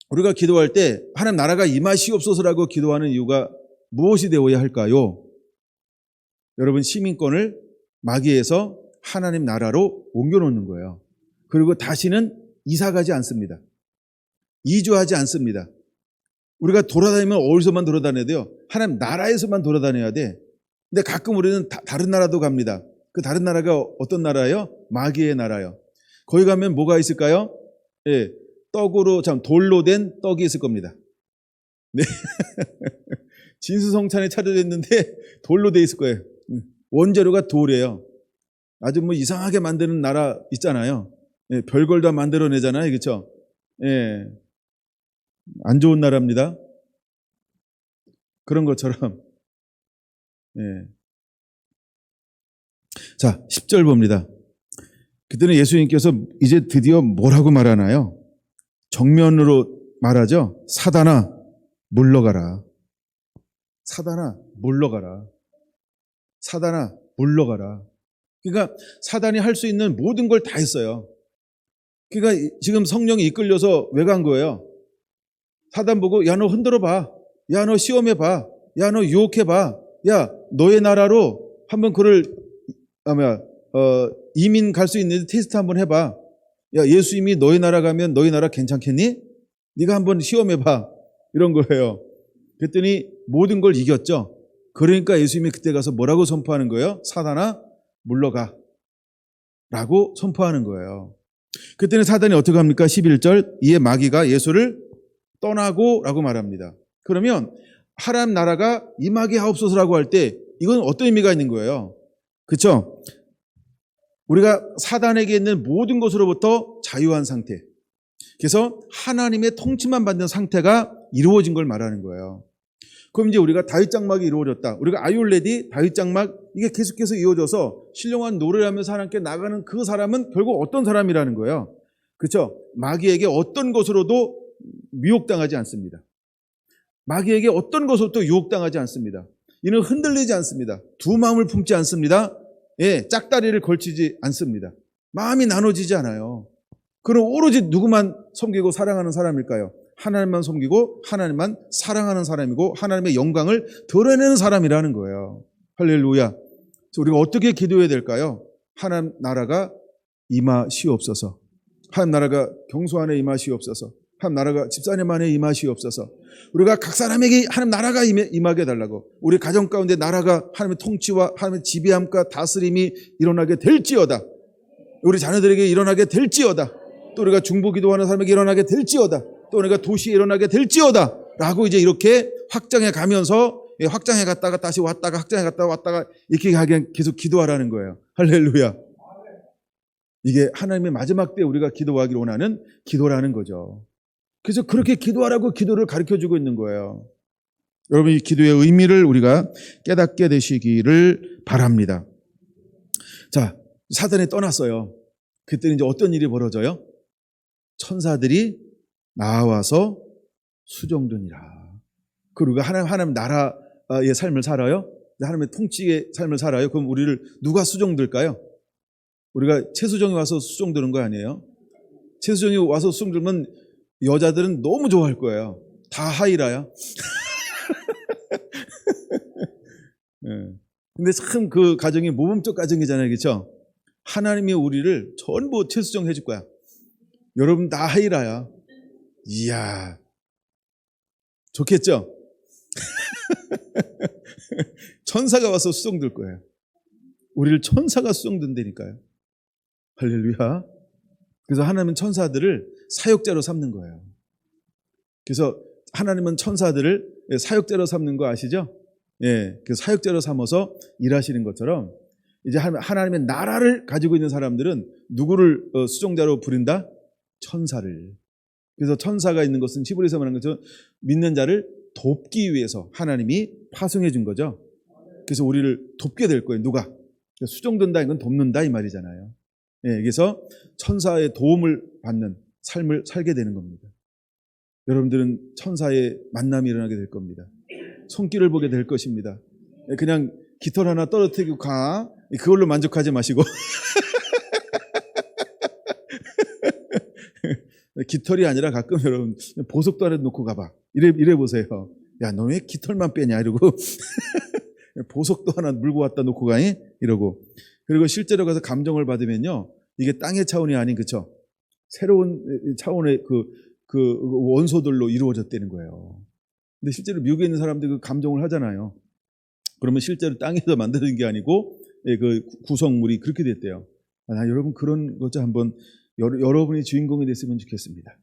우리가 기도할 때 하나님 나라가 임하시옵소서라고 기도하는 이유가 무엇이 되어야 할까요? 여러분 시민권을 마귀에서 하나님 나라로 옮겨놓는 거예요. 그리고 다시는 이사가지 않습니다. 이주하지 않습니다. 우리가 돌아다니면 어디서만 돌아다녀야 돼요? 하나님 나라에서만 돌아다녀야 돼. 근데 가끔 우리는 다른 나라도 갑니다. 그 다른 나라가 어떤 나라예요? 마귀의 나라요. 거기 가면 뭐가 있을까요? 예, 돌로 된 떡이 있을 겁니다. 네. 진수성찬에 차려졌는데 돌로 돼 있을 거예요. 원재료가 돌이에요. 아주 뭐 이상하게 만드는 나라 있잖아요. 예, 별걸 다 만들어내잖아요. 그렇죠? 예, 안 좋은 나라입니다. 그런 것처럼. 예. 자, 10절 봅니다. 그때는 예수님께서 이제 드디어 뭐라고 말하나요? 정면으로 말하죠. 사단아, 물러가라. 사단아, 물러가라. 사단아, 물러가라. 그러니까 사단이 할 수 있는 모든 걸 다 했어요. 그러니까 지금 성령이 이끌려서 왜 간 거예요? 사단 보고, 야, 너 흔들어 봐. 야, 너 시험해 봐. 야, 너 유혹해 봐. 야, 너의 나라로 한번 그를 이민 갈 수 있는지 테스트 한번 해봐. 야, 예수님이 너희 나라 가면 너희 나라 괜찮겠니? 네가 한번 시험해봐. 이런 거예요. 그랬더니 모든 걸 이겼죠. 그러니까 예수님이 그때 가서 뭐라고 선포하는 거예요? 사단아, 물러가. 라고 선포하는 거예요. 그때는 사단이 어떻게 합니까? 11절, 이에 마귀가 예수를 떠나고 라고 말합니다. 그러면 하나님 나라가 임하게 하옵소서라고 할 때 이건 어떤 의미가 있는 거예요? 그렇죠? 우리가 사단에게 있는 모든 것으로부터 자유한 상태. 그래서 하나님의 통치만 받는 상태가 이루어진 걸 말하는 거예요. 그럼 이제 우리가 다윗 장막이 이루어졌다. 우리가 아이올레디 다윗 장막 이게 계속해서 이루어져서 신령한 노래를 하면서 하나님께 나가는 그 사람은 결국 어떤 사람이라는 거예요. 그렇죠? 마귀에게 어떤 것으로도 미혹당하지 않습니다. 마귀에게 어떤 것으로도 유혹당하지 않습니다. 이는 흔들리지 않습니다. 두 마음을 품지 않습니다. 예, 짝다리를 걸치지 않습니다. 마음이 나눠지지 않아요. 그럼 오로지 누구만 섬기고 사랑하는 사람일까요? 하나님만 섬기고 하나님만 사랑하는 사람이고 하나님의 영광을 드러내는 사람이라는 거예요. 할렐루야. 그래서 우리가 어떻게 기도해야 될까요? 하나님 나라가 임하시옵소서. 하나님 나라가 경소 안에 임하시옵소서. 하나님 나라가 집사님 안에 임하시옵소서. 우리가 각 사람에게 하나님 나라가 임하게 해달라고. 우리 가정 가운데 나라가 하나님의 통치와 하나님의 지배함과 다스림이 일어나게 될지어다. 우리 자녀들에게 일어나게 될지어다. 또 우리가 중보 기도하는 사람에게 일어나게 될지어다. 또 우리가 도시에 일어나게 될지어다 라고 이제 이렇게 확장해 가면서 확장해 갔다가 다시 왔다가 확장해 갔다가 왔다가 이렇게 하게 계속 기도하라는 거예요. 할렐루야. 이게 하나님의 마지막 때 우리가 기도하기를 원하는 기도라는 거죠. 그래서 그렇게 기도하라고 기도를 가르쳐주고 있는 거예요. 여러분 이 기도의 의미를 우리가 깨닫게 되시기를 바랍니다. 자, 사단이 떠났어요. 그때는 이제 어떤 일이 벌어져요? 천사들이 나와서 수종드니라. 그리고 하나님 나라의 삶을 살아요? 하나님의 통치의 삶을 살아요? 그럼 우리를 누가 수종들까요? 우리가 최수종이 와서 수종드는 거 아니에요? 최수종이 와서 수종들면 여자들은 너무 좋아할 거예요. 다 하이라야. 네. 근데 참 그 가정이 모범적 가정이잖아요. 그렇죠? 하나님이 우리를 전부 최수종 해줄 거야. 여러분 다 하이라야. 이야, 좋겠죠? 천사가 와서 수종들 거예요. 우리를 천사가 수종든다니까요. 할렐루야. 그래서 하나님은 천사들을 사역자로 삼는 거예요. 그래서 하나님은 천사들을 사역자로 삼는 거 아시죠? 예, 그 사역자로 삼아서 일하시는 것처럼 이제 하나님의 나라를 가지고 있는 사람들은 누구를 수종자로 부른다? 천사를. 그래서 천사가 있는 것은 히브리서 말하는 것처럼 믿는 자를 돕기 위해서 하나님이 파송해 준 거죠. 그래서 우리를 돕게 될 거예요. 누가? 수종된다 이건 돕는다 이 말이잖아요. 예, 그래서 천사의 도움을 받는 삶을 살게 되는 겁니다. 여러분들은 천사의 만남이 일어나게 될 겁니다. 손길을 보게 될 것입니다. 그냥 깃털 하나 떨어뜨리고 가. 그걸로 만족하지 마시고 깃털이 아니라 가끔 여러분 보석도 하나 놓고 가봐. 이래 보세요. 야, 너 왜 깃털만 빼냐 이러고 보석도 하나 물고 왔다 놓고 가니 이러고. 그리고 실제로 가서 감정을 받으면요, 이게 땅의 차원이 아닌 그쵸? 새로운 차원의 그 원소들로 이루어졌다는 거예요. 근데 실제로 미국에 있는 사람들이 그 감정을 하잖아요. 그러면 실제로 땅에서 만드는 게 아니고 그 구성물이 그렇게 됐대요. 여러분 그런 것좀 한번 여러분이 주인공이 됐으면 좋겠습니다.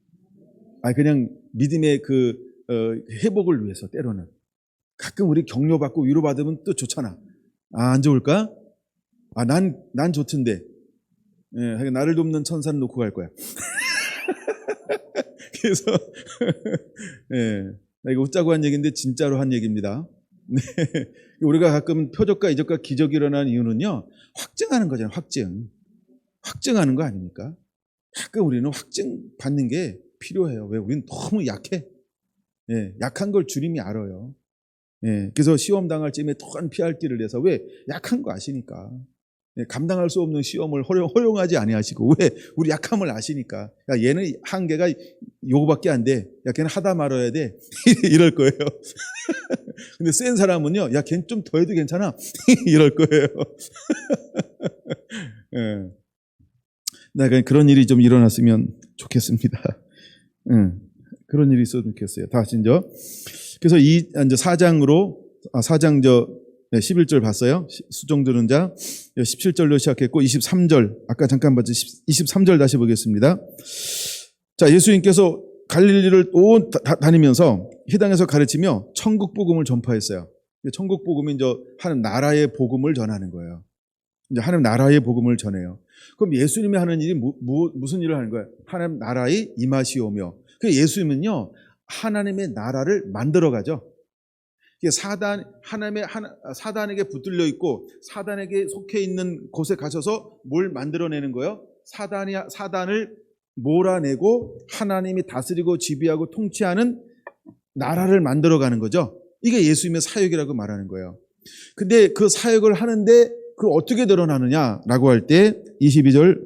그냥 믿음의 그 회복을 위해서 때로는 가끔 우리 격려받고 위로받으면 또 좋잖아. 안 좋을까? 난 좋던데. 나를 돕는 천사는 놓고 갈 거야. 그래서 이거 웃자고 한 얘기인데 진짜로 한 얘기입니다. 네. 우리가 가끔 표적과 이적과 기적이 일어나는 이유는요, 확증하는 거잖아요. 확증하는 거 아닙니까? 가끔 우리는 확증 받는 게 필요해요. 왜? 우리는 너무 약해. 약한 걸 주님이 알아요. 그래서 시험 당할 쯤에 또한 피할 길을 내서, 왜? 약한 거 아시니까. 감당할 수 없는 시험을 허용하지 아니하시고, 왜? 우리 약함을 아시니까. 야, 얘는 한계가 요거밖에 안 돼. 야, 걔는 하다 말아야 돼. 이럴 거예요. 근데 센 사람은요, 야, 걔는 좀 더 해도 괜찮아. 이럴 거예요. 내가 그런 일이 좀 일어났으면 좋겠습니다. 그런 일이 있었으면 좋겠어요. 다시 이제. 그래서 이제 4장 11절 봤어요? 수종 들은 자. 17절로 시작했고 23절, 아까 잠깐 봤죠? 23절 다시 보겠습니다. 자, 예수님께서 갈릴리를 다니면서 회당에서 가르치며 천국 복음을 전파했어요. 천국 복음이 이제 하나님 나라의 복음을 전하는 거예요. 이제 하나님 나라의 복음을 전해요. 그럼 예수님이 하는 일이 무슨 일을 하는 거예요? 하나님 나라의 임하시오며. 그 예수님은요, 하나님의 나라를 만들어 가죠. 사단에게 붙들려 있고 사단에게 속해 있는 곳에 가셔서 뭘 만들어내는 거예요? 사단을 몰아내고 하나님이 다스리고 지배하고 통치하는 나라를 만들어가는 거죠. 이게 예수님의 사역이라고 말하는 거예요. 근데 그 사역을 하는데 그걸 어떻게 드러나느냐라고 할 때 22절,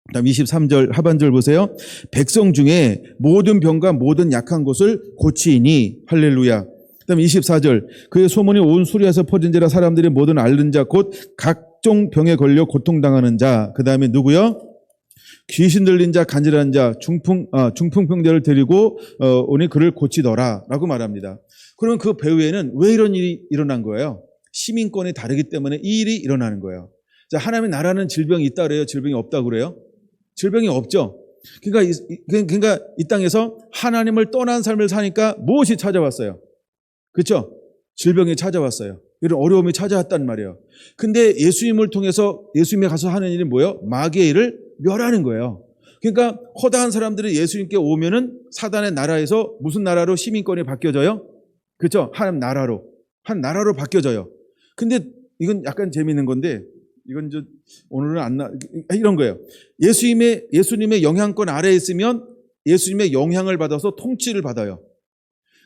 그다음 23절 하반절 보세요. 백성 중에 모든 병과 모든 약한 곳을 고치니 할렐루야. 그다음 24절, 그의 소문이 온 수리아에서 퍼진지라 사람들이 모든 앓는 자 곧 각종 병에 걸려 고통당하는 자. 그다음에 누구요? 귀신 들린 자, 간질한 자, 중풍병자를 데리고 오니 그를 고치더라라고 말합니다. 그러면 그 배후에는 왜 이런 일이 일어난 거예요? 시민권이 다르기 때문에 이 일이 일어나는 거예요. 자, 하나님의 나라는 질병이 있다 그래요? 질병이 없다 그래요? 질병이 없죠. 그러니까 이 땅에서 하나님을 떠난 삶을 사니까 무엇이 찾아왔어요? 그렇죠? 질병이 찾아왔어요. 이런 어려움이 찾아왔단 말이에요. 근데 예수님을 통해서 예수님이 가서 하는 일이 뭐예요? 마귀의 일을 멸하는 거예요. 그러니까 허다한 사람들이 예수님께 오면은 사단의 나라에서 무슨 나라로 시민권이 바뀌어져요? 그렇죠? 하나님 나라로 바뀌어져요. 근데 이건 약간 재미있는 건데, 이건 오늘은 이런 거예요. 예수님의 영향권 아래에 있으면 예수님의 영향을 받아서 통치를 받아요.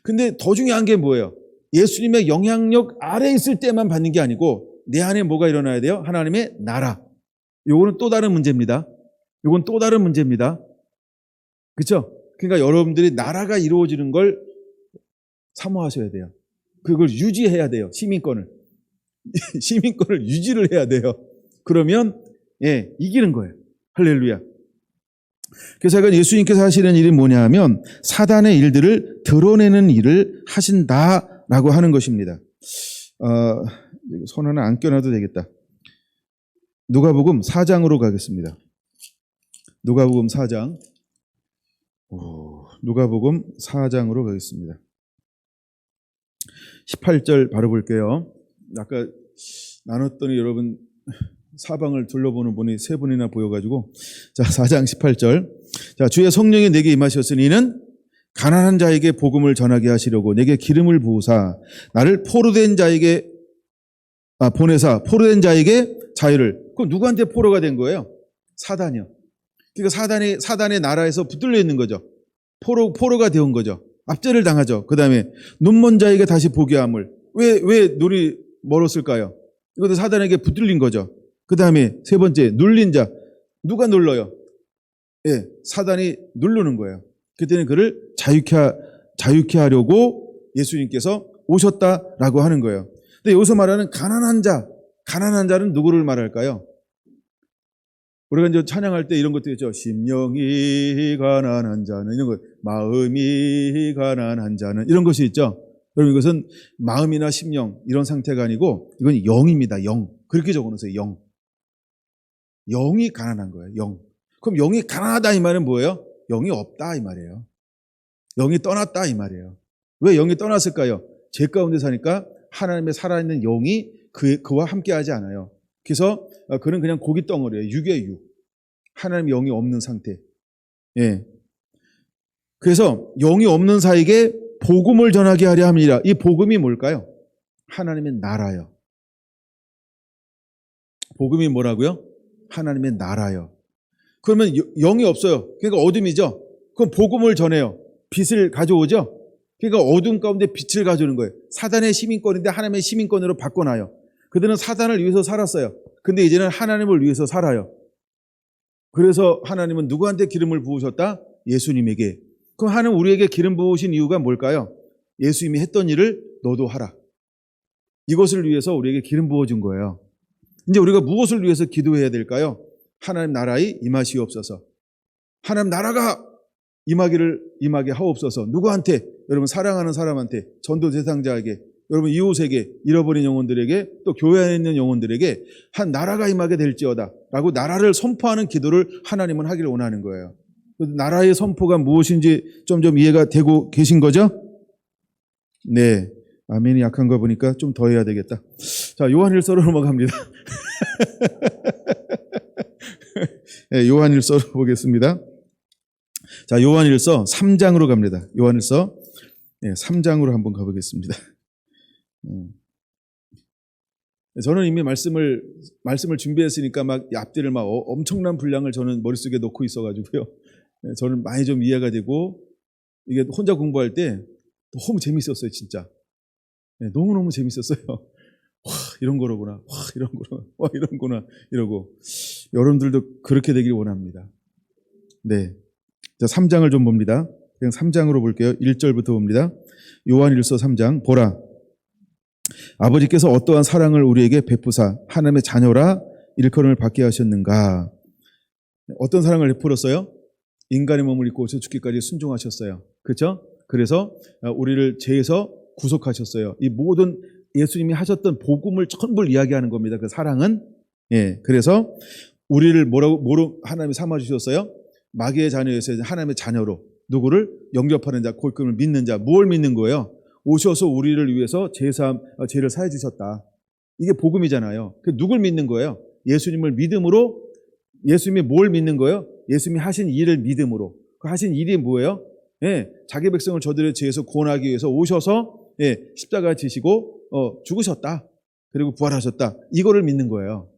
근데 더 중요한 게 뭐예요? 예수님의 영향력 아래에 있을 때만 받는 게 아니고 내 안에 뭐가 일어나야 돼요? 하나님의 나라. 요거는 또 다른 문제입니다. 그렇죠? 그러니까 여러분들이 나라가 이루어지는 걸 사모하셔야 돼요. 그걸 유지해야 돼요. 시민권을 유지를 해야 돼요. 그러면 이기는 거예요. 할렐루야. 그래서 예수님께서 하시는 일이 뭐냐 하면 사단의 일들을 드러내는 일을 하신다라고 하는 것입니다. 손 하나 안 껴놔도 되겠다. 누가복음 4장으로 가겠습니다. 누가복음 4장. 누가복음 4장으로 가겠습니다. 18절 바로 볼게요. 아까 나눴더니 여러분 사방을 둘러보는 분이 세 분이나 보여가지고, 자, 4장 18절. 자, 주의 성령이 내게 임하셨으니 이는 가난한 자에게 복음을 전하게 하시려고 내게 기름을 부으사 나를 포로된 자에게 보내사 포로된 자에게 자유를. 그럼 누구한테 포로가 된 거예요? 사단이요. 그러니까 사단의 나라에서 붙들려 있는 거죠. 포로가 되온 거죠. 압제를 당하죠. 그 다음에 눈먼 자에게 다시 보게 함을. 왜 눈이 멀었을까요? 이것도 사단에게 붙들린 거죠. 그 다음에 세 번째, 눌린 자. 누가 눌러요? 사단이 누르는 거예요. 그때는 그를 자유케 하려고 예수님께서 오셨다라고 하는 거예요. 근데 여기서 말하는 가난한 자는 누구를 말할까요? 우리가 이제 찬양할 때 이런 것도 있죠. 심령이 가난한 자는, 이런 것, 마음이 가난한 자는, 이런 것이 있죠. 여러분, 이것은 마음이나 심령 이런 상태가 아니고 이건 영입니다. 영. 그렇게 적어놓으세요. 영. 영이 가난한 거예요. 영. 그럼 영이 가난하다 이 말은 뭐예요? 영이 없다 이 말이에요. 영이 떠났다 이 말이에요. 왜 영이 떠났을까요? 죄 가운데 사니까 하나님의 살아있는 영이 그와 함께하지 않아요. 그래서 그는 그냥 고기 덩어리예요. 육이에요, 육. 하나님의 영이 없는 상태. 예. 그래서 영이 없는 자에게 복음을 전하게 하려 합니다. 이 복음이 뭘까요? 하나님의 나라요. 복음이 뭐라고요? 하나님의 나라요. 그러면 영이 없어요. 그러니까 어둠이죠. 그럼 복음을 전해요. 빛을 가져오죠. 그러니까 어둠 가운데 빛을 가져오는 거예요. 사단의 시민권인데 하나님의 시민권으로 바꿔놔요. 그들은 사단을 위해서 살았어요. 근데 이제는 하나님을 위해서 살아요. 그래서 하나님은 누구한테 기름을 부으셨다? 예수님에게. 그럼 하나님 우리에게 기름 부으신 이유가 뭘까요? 예수님이 했던 일을 너도 하라. 이것을 위해서 우리에게 기름 부어준 거예요. 이제 우리가 무엇을 위해서 기도해야 될까요? 하나님 나라의 임하시옵소서. 하나님 나라가 임하게 하옵소서. 누구한테? 여러분 사랑하는 사람한테, 전도 대상자에게, 여러분 이웃에게, 잃어버린 영혼들에게, 또 교회 안에 있는 영혼들에게 한 나라가 임하게 될지어다 라고 나라를 선포하는 기도를 하나님은 하기를 원하는 거예요. 나라의 선포가 무엇인지 좀 이해가 되고 계신 거죠? 네. 아멘이 약한 거 보니까 좀 더 해야 되겠다. 자, 요한일서로 넘어갑니다. 네, 요한일서로 보겠습니다. 자, 요한일서 3장으로 갑니다. 요한일서 3장으로 한번 가보겠습니다. 저는 이미 말씀을 준비했으니까 막 앞뒤를 막 엄청난 분량을 저는 머릿속에 놓고 있어가지고요. 저는 많이 좀 이해가 되고, 이게 혼자 공부할 때 너무 재밌었어요, 진짜. 너무너무 재밌었어요. 와, 이런 거로구나. 와, 이런 거구나. 와, 이런 거구나. 이러고. 여러분들도 그렇게 되길 원합니다. 네. 자, 3장을 좀 봅니다. 그냥 3장으로 볼게요. 1절부터 봅니다. 요한일서 3장. 보라. 아버지께서 어떠한 사랑을 우리에게 베푸사 하나님의 자녀라 일컬음을 받게 하셨는가. 어떤 사랑을 베풀었어요? 인간의 몸을 입고 오셔 죽기까지 순종하셨어요. 그렇죠? 그래서 우리를 죄에서 구속하셨어요. 이 모든 예수님이 하셨던 복음을 전부 이야기하는 겁니다. 그 사랑은. 예. 그래서 우리를 뭐로 하나님이 삼아 주셨어요? 마귀의 자녀에서 하나님의 자녀로. 누구를? 영접하는 자, 그를 믿는 자. 무엇을 믿는 거예요? 오셔서 우리를 위해서 죄를 사해 주셨다. 이게 복음이잖아요. 누굴 믿는 거예요? 예수님을 믿음으로. 예수님이 뭘 믿는 거예요? 예수님이 하신 일을 믿음으로. 그 하신 일이 뭐예요? 예, 자기 백성을 저들의 죄에서 구원하기 위해서 오셔서 십자가 지시고 죽으셨다. 그리고 부활하셨다. 이거를 믿는 거예요.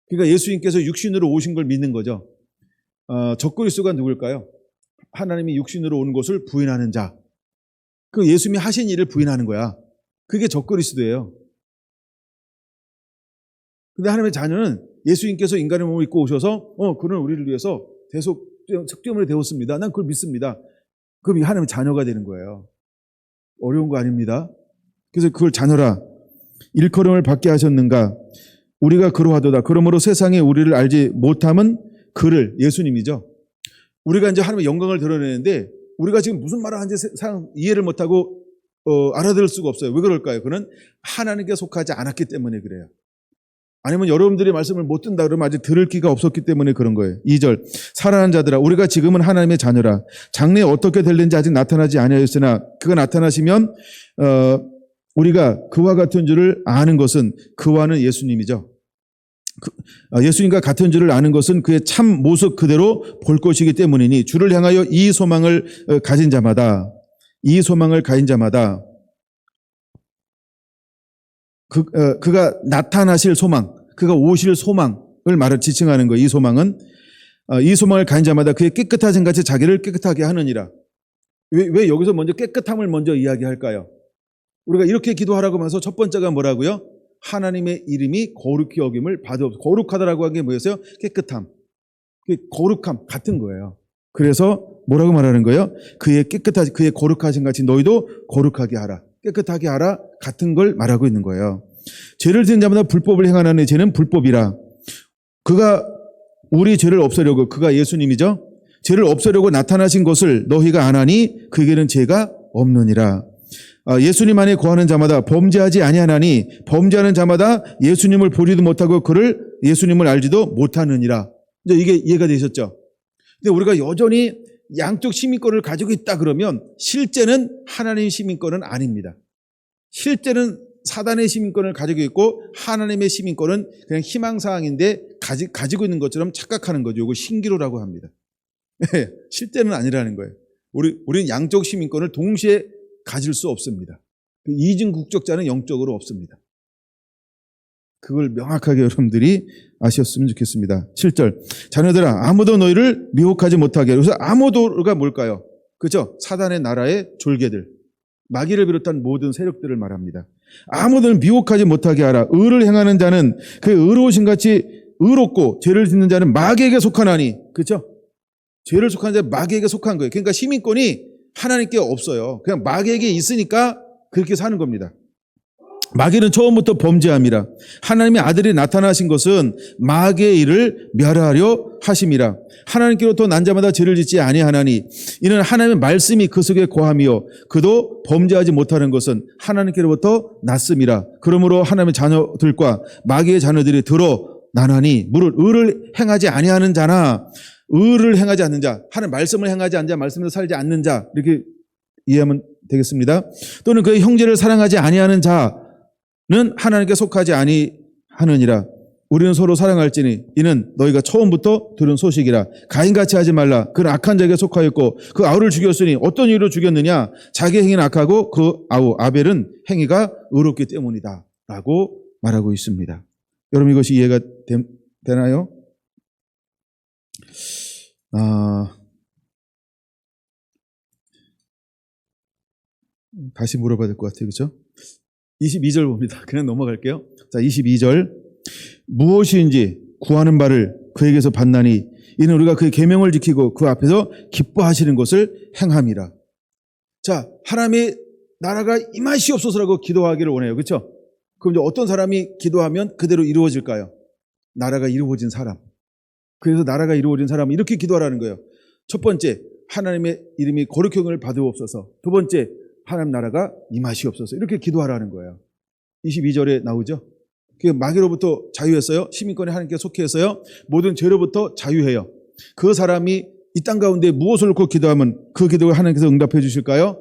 그러니까 예수님께서 육신으로 오신 걸 믿는 거죠. 적그리스도가 누굴까요? 하나님이 육신으로 온 것을 부인하는 자. 그 예수님이 하신 일을 부인하는 거야. 그게 적그리스도예요. 근데 하나님의 자녀는 예수님께서 인간의 몸을 입고 오셔서 그는 우리를 위해서 석죄물이 되었습니다. 난 그걸 믿습니다. 그럼 하나님의 자녀가 되는 거예요. 어려운 거 아닙니다. 그래서 그걸 자녀라 일컬음을 받게 하셨는가. 우리가 그러하도다. 그러므로 세상에 우리를 알지 못함은 그를, 예수님이죠. 우리가 이제 하나님의 영광을 드러내는데 우리가 지금 무슨 말을 하는지 세상 이해를 못하고 알아들을 수가 없어요. 왜 그럴까요? 그는 하나님께 속하지 않았기 때문에 그래요. 아니면 여러분들이 말씀을 못 듣는다 그러면 아직 들을 기가 없었기 때문에 그런 거예요. 2절. 사랑하는 자들아 우리가 지금은 하나님의 자녀라. 장래에 어떻게 될는지 아직 나타나지 아니하였으나 그가 나타나시면 우리가 그와 같은 줄을 아는 것은, 그와는 예수님이죠. 예수님과 같은 줄을 아는 것은 그의 참 모습 그대로 볼 것이기 때문이니 주를 향하여 이 소망을 가진 자마다 그가 나타나실 소망, 그가 오실 소망을 지칭하는 거예요. 이 소망은 이 소망을 가진 자마다 그의 깨끗하신 같이 자기를 깨끗하게 하느니라. 왜 여기서 먼저 깨끗함을 먼저 이야기할까요? 우리가 이렇게 기도하라고 하면서 첫 번째가 뭐라고요? 하나님의 이름이 거룩히 여김을 받으옵소서. 거룩하다라고 한 게 뭐였어요? 깨끗함. 거룩함 같은 거예요. 그래서 뭐라고 말하는 거예요? 그의 거룩하신 같이 너희도 거룩하게 하라. 깨끗하게 하라. 같은 걸 말하고 있는 거예요. 죄를 지은 자마다 불법을 행하는 죄는 불법이라. 그가 우리 죄를 없애려고, 그가 예수님이죠. 죄를 없애려고 나타나신 것을 너희가 안 하니 그에게는 죄가 없느니라. 예수님 안에 거하는 자마다 범죄하지 아니하나니 범죄하는 자마다 예수님을 보지도 못하고 예수님을 알지도 못하느니라. 이제 이게 이해가 되셨죠? 근데 우리가 여전히 양쪽 시민권을 가지고 있다 그러면 실제는 하나님의 시민권은 아닙니다. 실제는 사단의 시민권을 가지고 있고 하나님의 시민권은 그냥 희망사항인데 가지고 있는 것처럼 착각하는 거죠. 이걸 신기루라고 합니다. 실제는 아니라는 거예요. 우리는 양쪽 시민권을 동시에 가질 수 없습니다. 이중 국적자는 영적으로 없습니다. 그걸 명확하게 여러분들이 아셨으면 좋겠습니다. 7절. 자녀들아 아무도 너희를 미혹하지 못하게. 그래서 아무도가 뭘까요? 그렇죠? 사단의 나라의 졸개들, 마귀를 비롯한 모든 세력들을 말합니다. 아무도 미혹하지 못하게 하라. 의를 행하는 자는 그 의로우신 같이 의롭고 죄를 짓는 자는 마귀에게 속하나니. 그렇죠? 죄를 속하는 자는 마귀에게 속한 거예요. 그러니까 시민권이 하나님께 없어요. 그냥 마귀에게 있으니까 그렇게 사는 겁니다. 마귀는 처음부터 범죄함이라. 하나님의 아들이 나타나신 것은 마귀의 일을 멸하려 하심이라. 하나님께로부터 난 자마다 죄를 짓지 아니하나니 이는 하나님의 말씀이 그 속에 거함이요 그도 범죄하지 못하는 것은 하나님께로부터 났음이라. 그러므로 하나님의 자녀들과 마귀의 자녀들이 드러나나니 무릇 의를 행하지 아니하는 자나 의를 행하지 않는 자, 하나님 말씀을 행하지 않는 자, 말씀으로 살지 않는 자, 이렇게 이해하면 되겠습니다. 또는 그의 형제를 사랑하지 아니하는 자는 하나님께 속하지 아니하느니라. 우리는 서로 사랑할지니 이는 너희가 처음부터 들은 소식이라. 가인같이 하지 말라. 그는 악한 자에게 속하였고 그 아우를 죽였으니 어떤 이유로 죽였느냐? 자기 행위는 악하고 그 아우 아벨은 행위가 의롭기 때문이다 라고 말하고 있습니다. 여러분 이것이 이해가 되나요? 다시 물어봐야 될 것 같아요. 그렇죠? 22절 봅니다. 그냥 넘어갈게요. 자, 22절. 무엇인지 구하는 바를 그에게서 받나니 이는 우리가 그의 계명을 지키고 그 앞에서 기뻐하시는 것을 행함이라. 자, 하나님의 나라가 임하시옵소서라고 기도하기를 원해요. 그렇죠? 그럼 이제 어떤 사람이 기도하면 그대로 이루어질까요? 나라가 이루어진 사람. 그래서 나라가 이루어진 사람은 이렇게 기도하라는 거예요. 첫 번째, 하나님의 이름이 거룩히 여김을 받으옵소서. 두 번째, 하나님 나라가 임하시옵소서. 이렇게 기도하라는 거예요. 22절에 나오죠. 마귀로부터 자유했어요. 시민권이 하나님께 속해 했어요. 모든 죄로부터 자유해요. 그 사람이 이 땅 가운데 무엇을 놓고 기도하면 그 기도를 하나님께서 응답해 주실까요?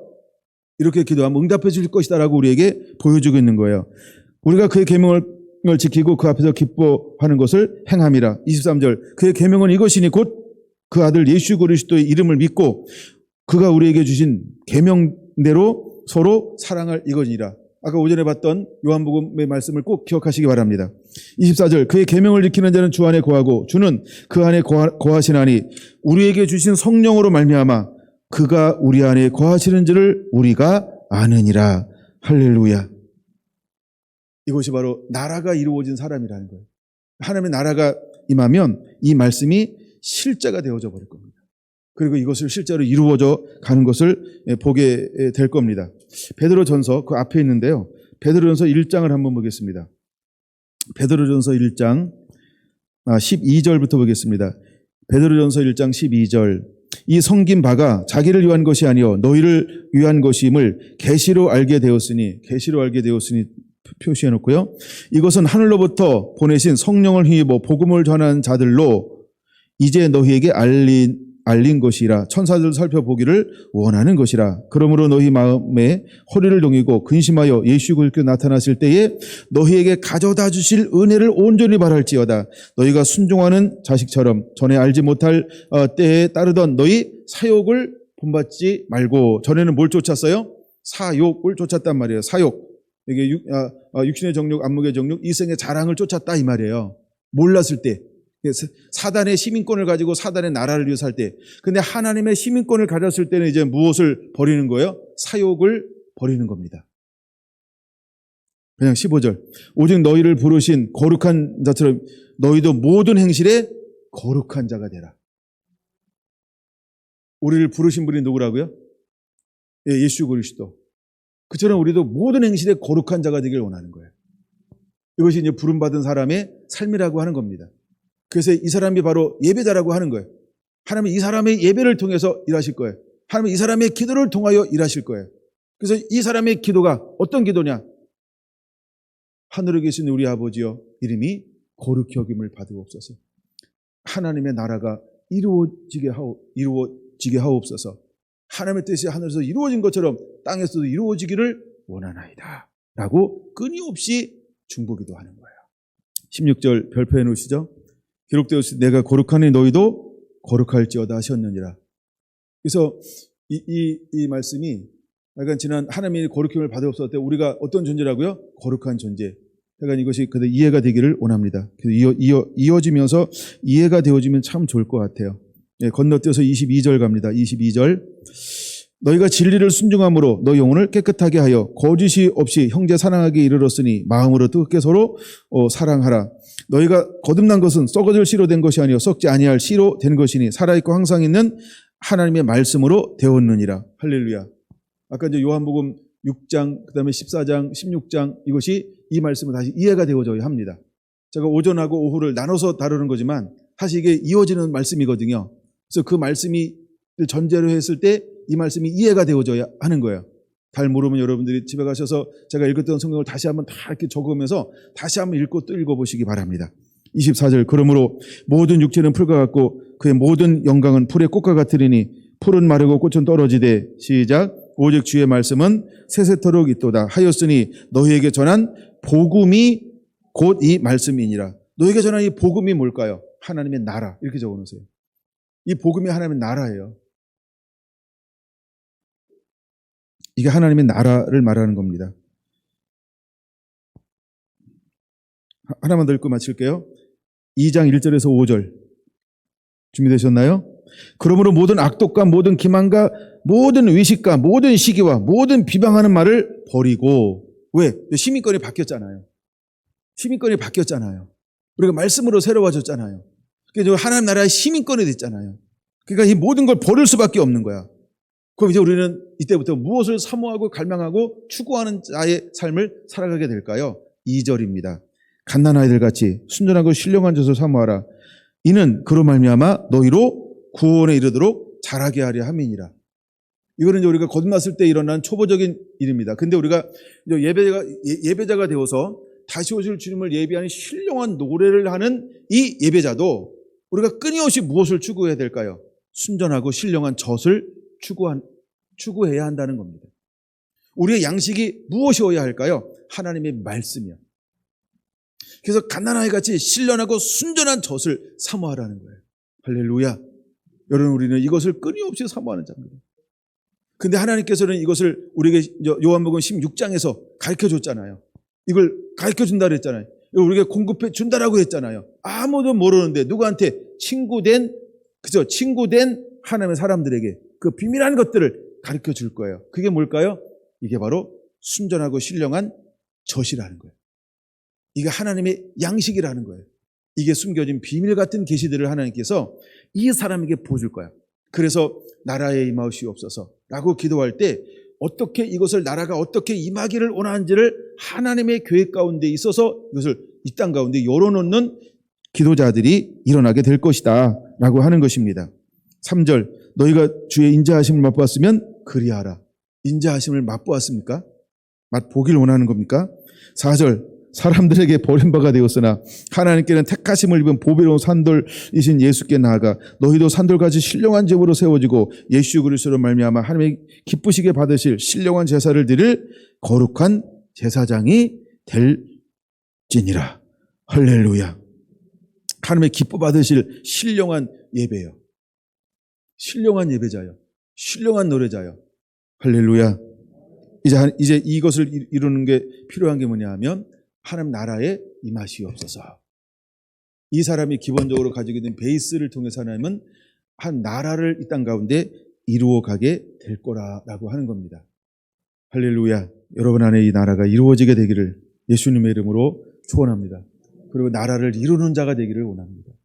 이렇게 기도하면 응답해 주실 것이다라고 우리에게 보여주고 있는 거예요. 우리가 그의 계명을 지키고 그 앞에서 기뻐하는 것을 행함이라. 23절. 그의 계명은 이것이니 곧 그 아들 예수 그리스도의 이름을 믿고 그가 우리에게 주신 계명대로 서로 사랑할 이것이니라. 아까 오전에 봤던 요한복음의 말씀을 꼭 기억하시기 바랍니다. 24절. 그의 계명을 지키는 자는 주 안에 거하고 주는 그 안에 거하시나니 우리에게 주신 성령으로 말미암아 그가 우리 안에 거하시는 줄을 우리가 아느니라. 할렐루야. 이것이 바로 나라가 이루어진 사람이라는 거예요. 하나님의 나라가 임하면 이 말씀이 실제가 되어져 버릴 겁니다. 그리고 이것을 실제로 이루어져 가는 것을 보게 될 겁니다. 베드로전서 그 앞에 있는데요. 베드로전서 1장을 한번 보겠습니다. 베드로전서 1장 12절부터 보겠습니다. 베드로전서 1장 12절. 이 섬긴 바가 자기를 위한 것이 아니요 너희를 위한 것임을 계시로 알게 되었으니 표시해 놓고요. 이것은 하늘로부터 보내신 성령을 힘입어 복음을 전하는 자들로 이제 너희에게 알린 것이라. 천사들 살펴보기를 원하는 것이라. 그러므로 너희 마음에 허리를 동이고 근심하여 예수 그리스도 나타나실 때에 너희에게 가져다 주실 은혜를 온전히 바랄지어다. 너희가 순종하는 자식처럼 전에 알지 못할 때에 따르던 너희 사욕을 본받지 말고. 전에는 뭘 쫓았어요? 사욕을 쫓았단 말이에요. 사욕. 이게 육신의 정욕, 안목의 정욕, 이생의 자랑을 쫓았다 이 말이에요. 몰랐을 때. 사단의 시민권을 가지고 사단의 나라를 위해 살 때. 근데 하나님의 시민권을 가졌을 때는 이제 무엇을 버리는 거예요? 사욕을 버리는 겁니다. 그냥 15절. 오직 너희를 부르신 거룩한 자처럼 너희도 모든 행실에 거룩한 자가 되라. 우리를 부르신 분이 누구라고요? 예수 그리스도. 그처럼 우리도 모든 행실에 거룩한 자가 되길 원하는 거예요. 이것이 이제 부름받은 사람의 삶이라고 하는 겁니다. 그래서 이 사람이 바로 예배자라고 하는 거예요. 하나님은 이 사람의 예배를 통해서 일하실 거예요. 하나님은 이 사람의 기도를 통하여 일하실 거예요. 그래서 이 사람의 기도가 어떤 기도냐? 하늘에 계신 우리 아버지여, 이름이 거룩히 여김을 받으옵소서. 하나님의 나라가 이루어지게 하옵소서. 하나님의 뜻이 하늘에서 이루어진 것처럼 땅에서도 이루어지기를 원하나이다 라고 끊임없이 중보기도 하는 거예요. 16절 별표해 놓으시죠. 기록되었으니 내가 거룩하니 너희도 거룩할지어다 하셨느니라. 그래서 이 말씀이 약간 지난 하나님이 거룩힘을 받으옵소서 때 우리가 어떤 존재라고요? 거룩한 존재. 약간 이것이 그대로 이해가 되기를 원합니다. 그래서 이어지면서 이해가 되어지면 참 좋을 것 같아요. 예, 건너뛰어서 22절 갑니다. 22절. 너희가 진리를 순종함으로 너희 영혼을 깨끗하게 하여 거짓이 없이 형제 사랑하기에 이르렀으니 마음으로 뜨겁게 서로 사랑하라. 너희가 거듭난 것은 썩어질 씨로 된 것이 아니요 썩지 아니할 씨로 된 것이니 살아있고 항상 있는 하나님의 말씀으로 되었느니라. 할렐루야. 아까 이제 요한복음 6장, 그 다음에 14장, 16장 이것이 이 말씀은 다시 이해가 되어져야 합니다. 제가 오전하고 오후를 나눠서 다루는 거지만 사실 이게 이어지는 말씀이거든요. 그래서 그 말씀이 전제로 했을 때 이 말씀이 이해가 되어져야 하는 거예요. 잘 모르면 여러분들이 집에 가셔서 제가 읽었던 성경을 다시 한번 다 이렇게 적으면서 다시 한번 읽고 또 읽어보시기 바랍니다. 24절. 그러므로 모든 육체는 풀과 같고 그의 모든 영광은 풀의 꽃과 같으리니 풀은 마르고 꽃은 떨어지되 시작. 오직 주의 말씀은 세세토록 있도다 하였으니 너희에게 전한 복음이 곧 이 말씀이니라. 너희에게 전한 이 복음이 뭘까요? 하나님의 나라. 이렇게 적어놓으세요. 이 복음이 하나님의 나라예요. 이게 하나님의 나라를 말하는 겁니다. 하나만 더 읽고 마칠게요. 2장 1절에서 5절 준비되셨나요? 그러므로 모든 악독과 모든 기만과 모든 의식과 모든 시기와 모든 비방하는 말을 버리고. 왜? 시민권이 바뀌었잖아요. 시민권이 바뀌었잖아요. 우리가 말씀으로 새로워졌잖아요. 그러니까 하나님 나라의 시민권이 됐잖아요. 그러니까 이 모든 걸 버릴 수밖에 없는 거야. 그럼 이제 우리는 이때부터 무엇을 사모하고 갈망하고 추구하는 자의 삶을 살아가게 될까요? 2절입니다. 갓난아이들 같이 순전하고 신령한 젖을 사모하라. 이는 그로 말미암아 너희로 구원에 이르도록 자라게 하려 함이니라. 이거는 이제 우리가 거듭났을 때 일어난 초보적인 일입니다. 근데 우리가 예배자가 되어서 다시 오실 주님을 예비하는 신령한 노래를 하는 이 예배자도 우리가 끊임없이 무엇을 추구해야 될까요? 순전하고 신령한 젖을 추구해야 한다는 겁니다. 우리의 양식이 무엇이어야 할까요? 하나님의 말씀이요. 그래서 갓난아이 같이 신령하고 순전한 젖을 사모하라는 거예요. 할렐루야. 여러분, 우리는 이것을 끊임없이 사모하는 자입니다. 근데 하나님께서는 이것을 우리에게 요한복음 16장에서 가르쳐 줬잖아요. 이걸 가르쳐 준다 그랬잖아요. 우리에게 공급해 준다라고 했잖아요. 아무도 모르는데 누구한테 친구된 하나님의 사람들에게 그 비밀한 것들을 가르쳐 줄 거예요. 그게 뭘까요? 이게 바로 순전하고 신령한 젖이라는 거예요. 이게 하나님의 양식이라는 거예요. 이게 숨겨진 비밀 같은 계시들을 하나님께서 이 사람에게 보여줄 거야. 그래서 나라에 임하시옵소서라고 기도할 때 어떻게 이것을 나라가 어떻게 임하기를 원하는지를 하나님의 계획 가운데 있어서 이것을 이 땅 가운데 열어놓는 기도자들이 일어나게 될 것이다 라고 하는 것입니다. 3절. 너희가 주의 인자하심을 맛보았으면 그리하라. 인자하심을 맛보았습니까? 맛보길 원하는 겁니까? 4절. 사람들에게 버림바가 되었으나 하나님께는 택하심을 입은 보배로운 산돌이신 예수께 나아가 너희도 산돌같이 신령한 제물로 세워지고 예수 그리스도로 말미암아 하나님의 기쁘시게 받으실 신령한 제사를 드릴 거룩한 제사장이 될지니라. 할렐루야. 하나님의 기뻐 받으실 신령한 예배요. 신령한 예배자요. 신령한 노래자요. 할렐루야. 이제 이것을 이루는 게 필요한 게 뭐냐 하면 하나님 나라에 임하시옵소서. 이 사람이 기본적으로 가지고 있는 베이스를 통해서 하나님은 한 나라를 이 땅 가운데 이루어가게 될 거라고 하는 겁니다. 할렐루야. 여러분 안에 이 나라가 이루어지게 되기를 예수님의 이름으로 축원합니다. 그리고 나라를 이루는 자가 되기를 원합니다.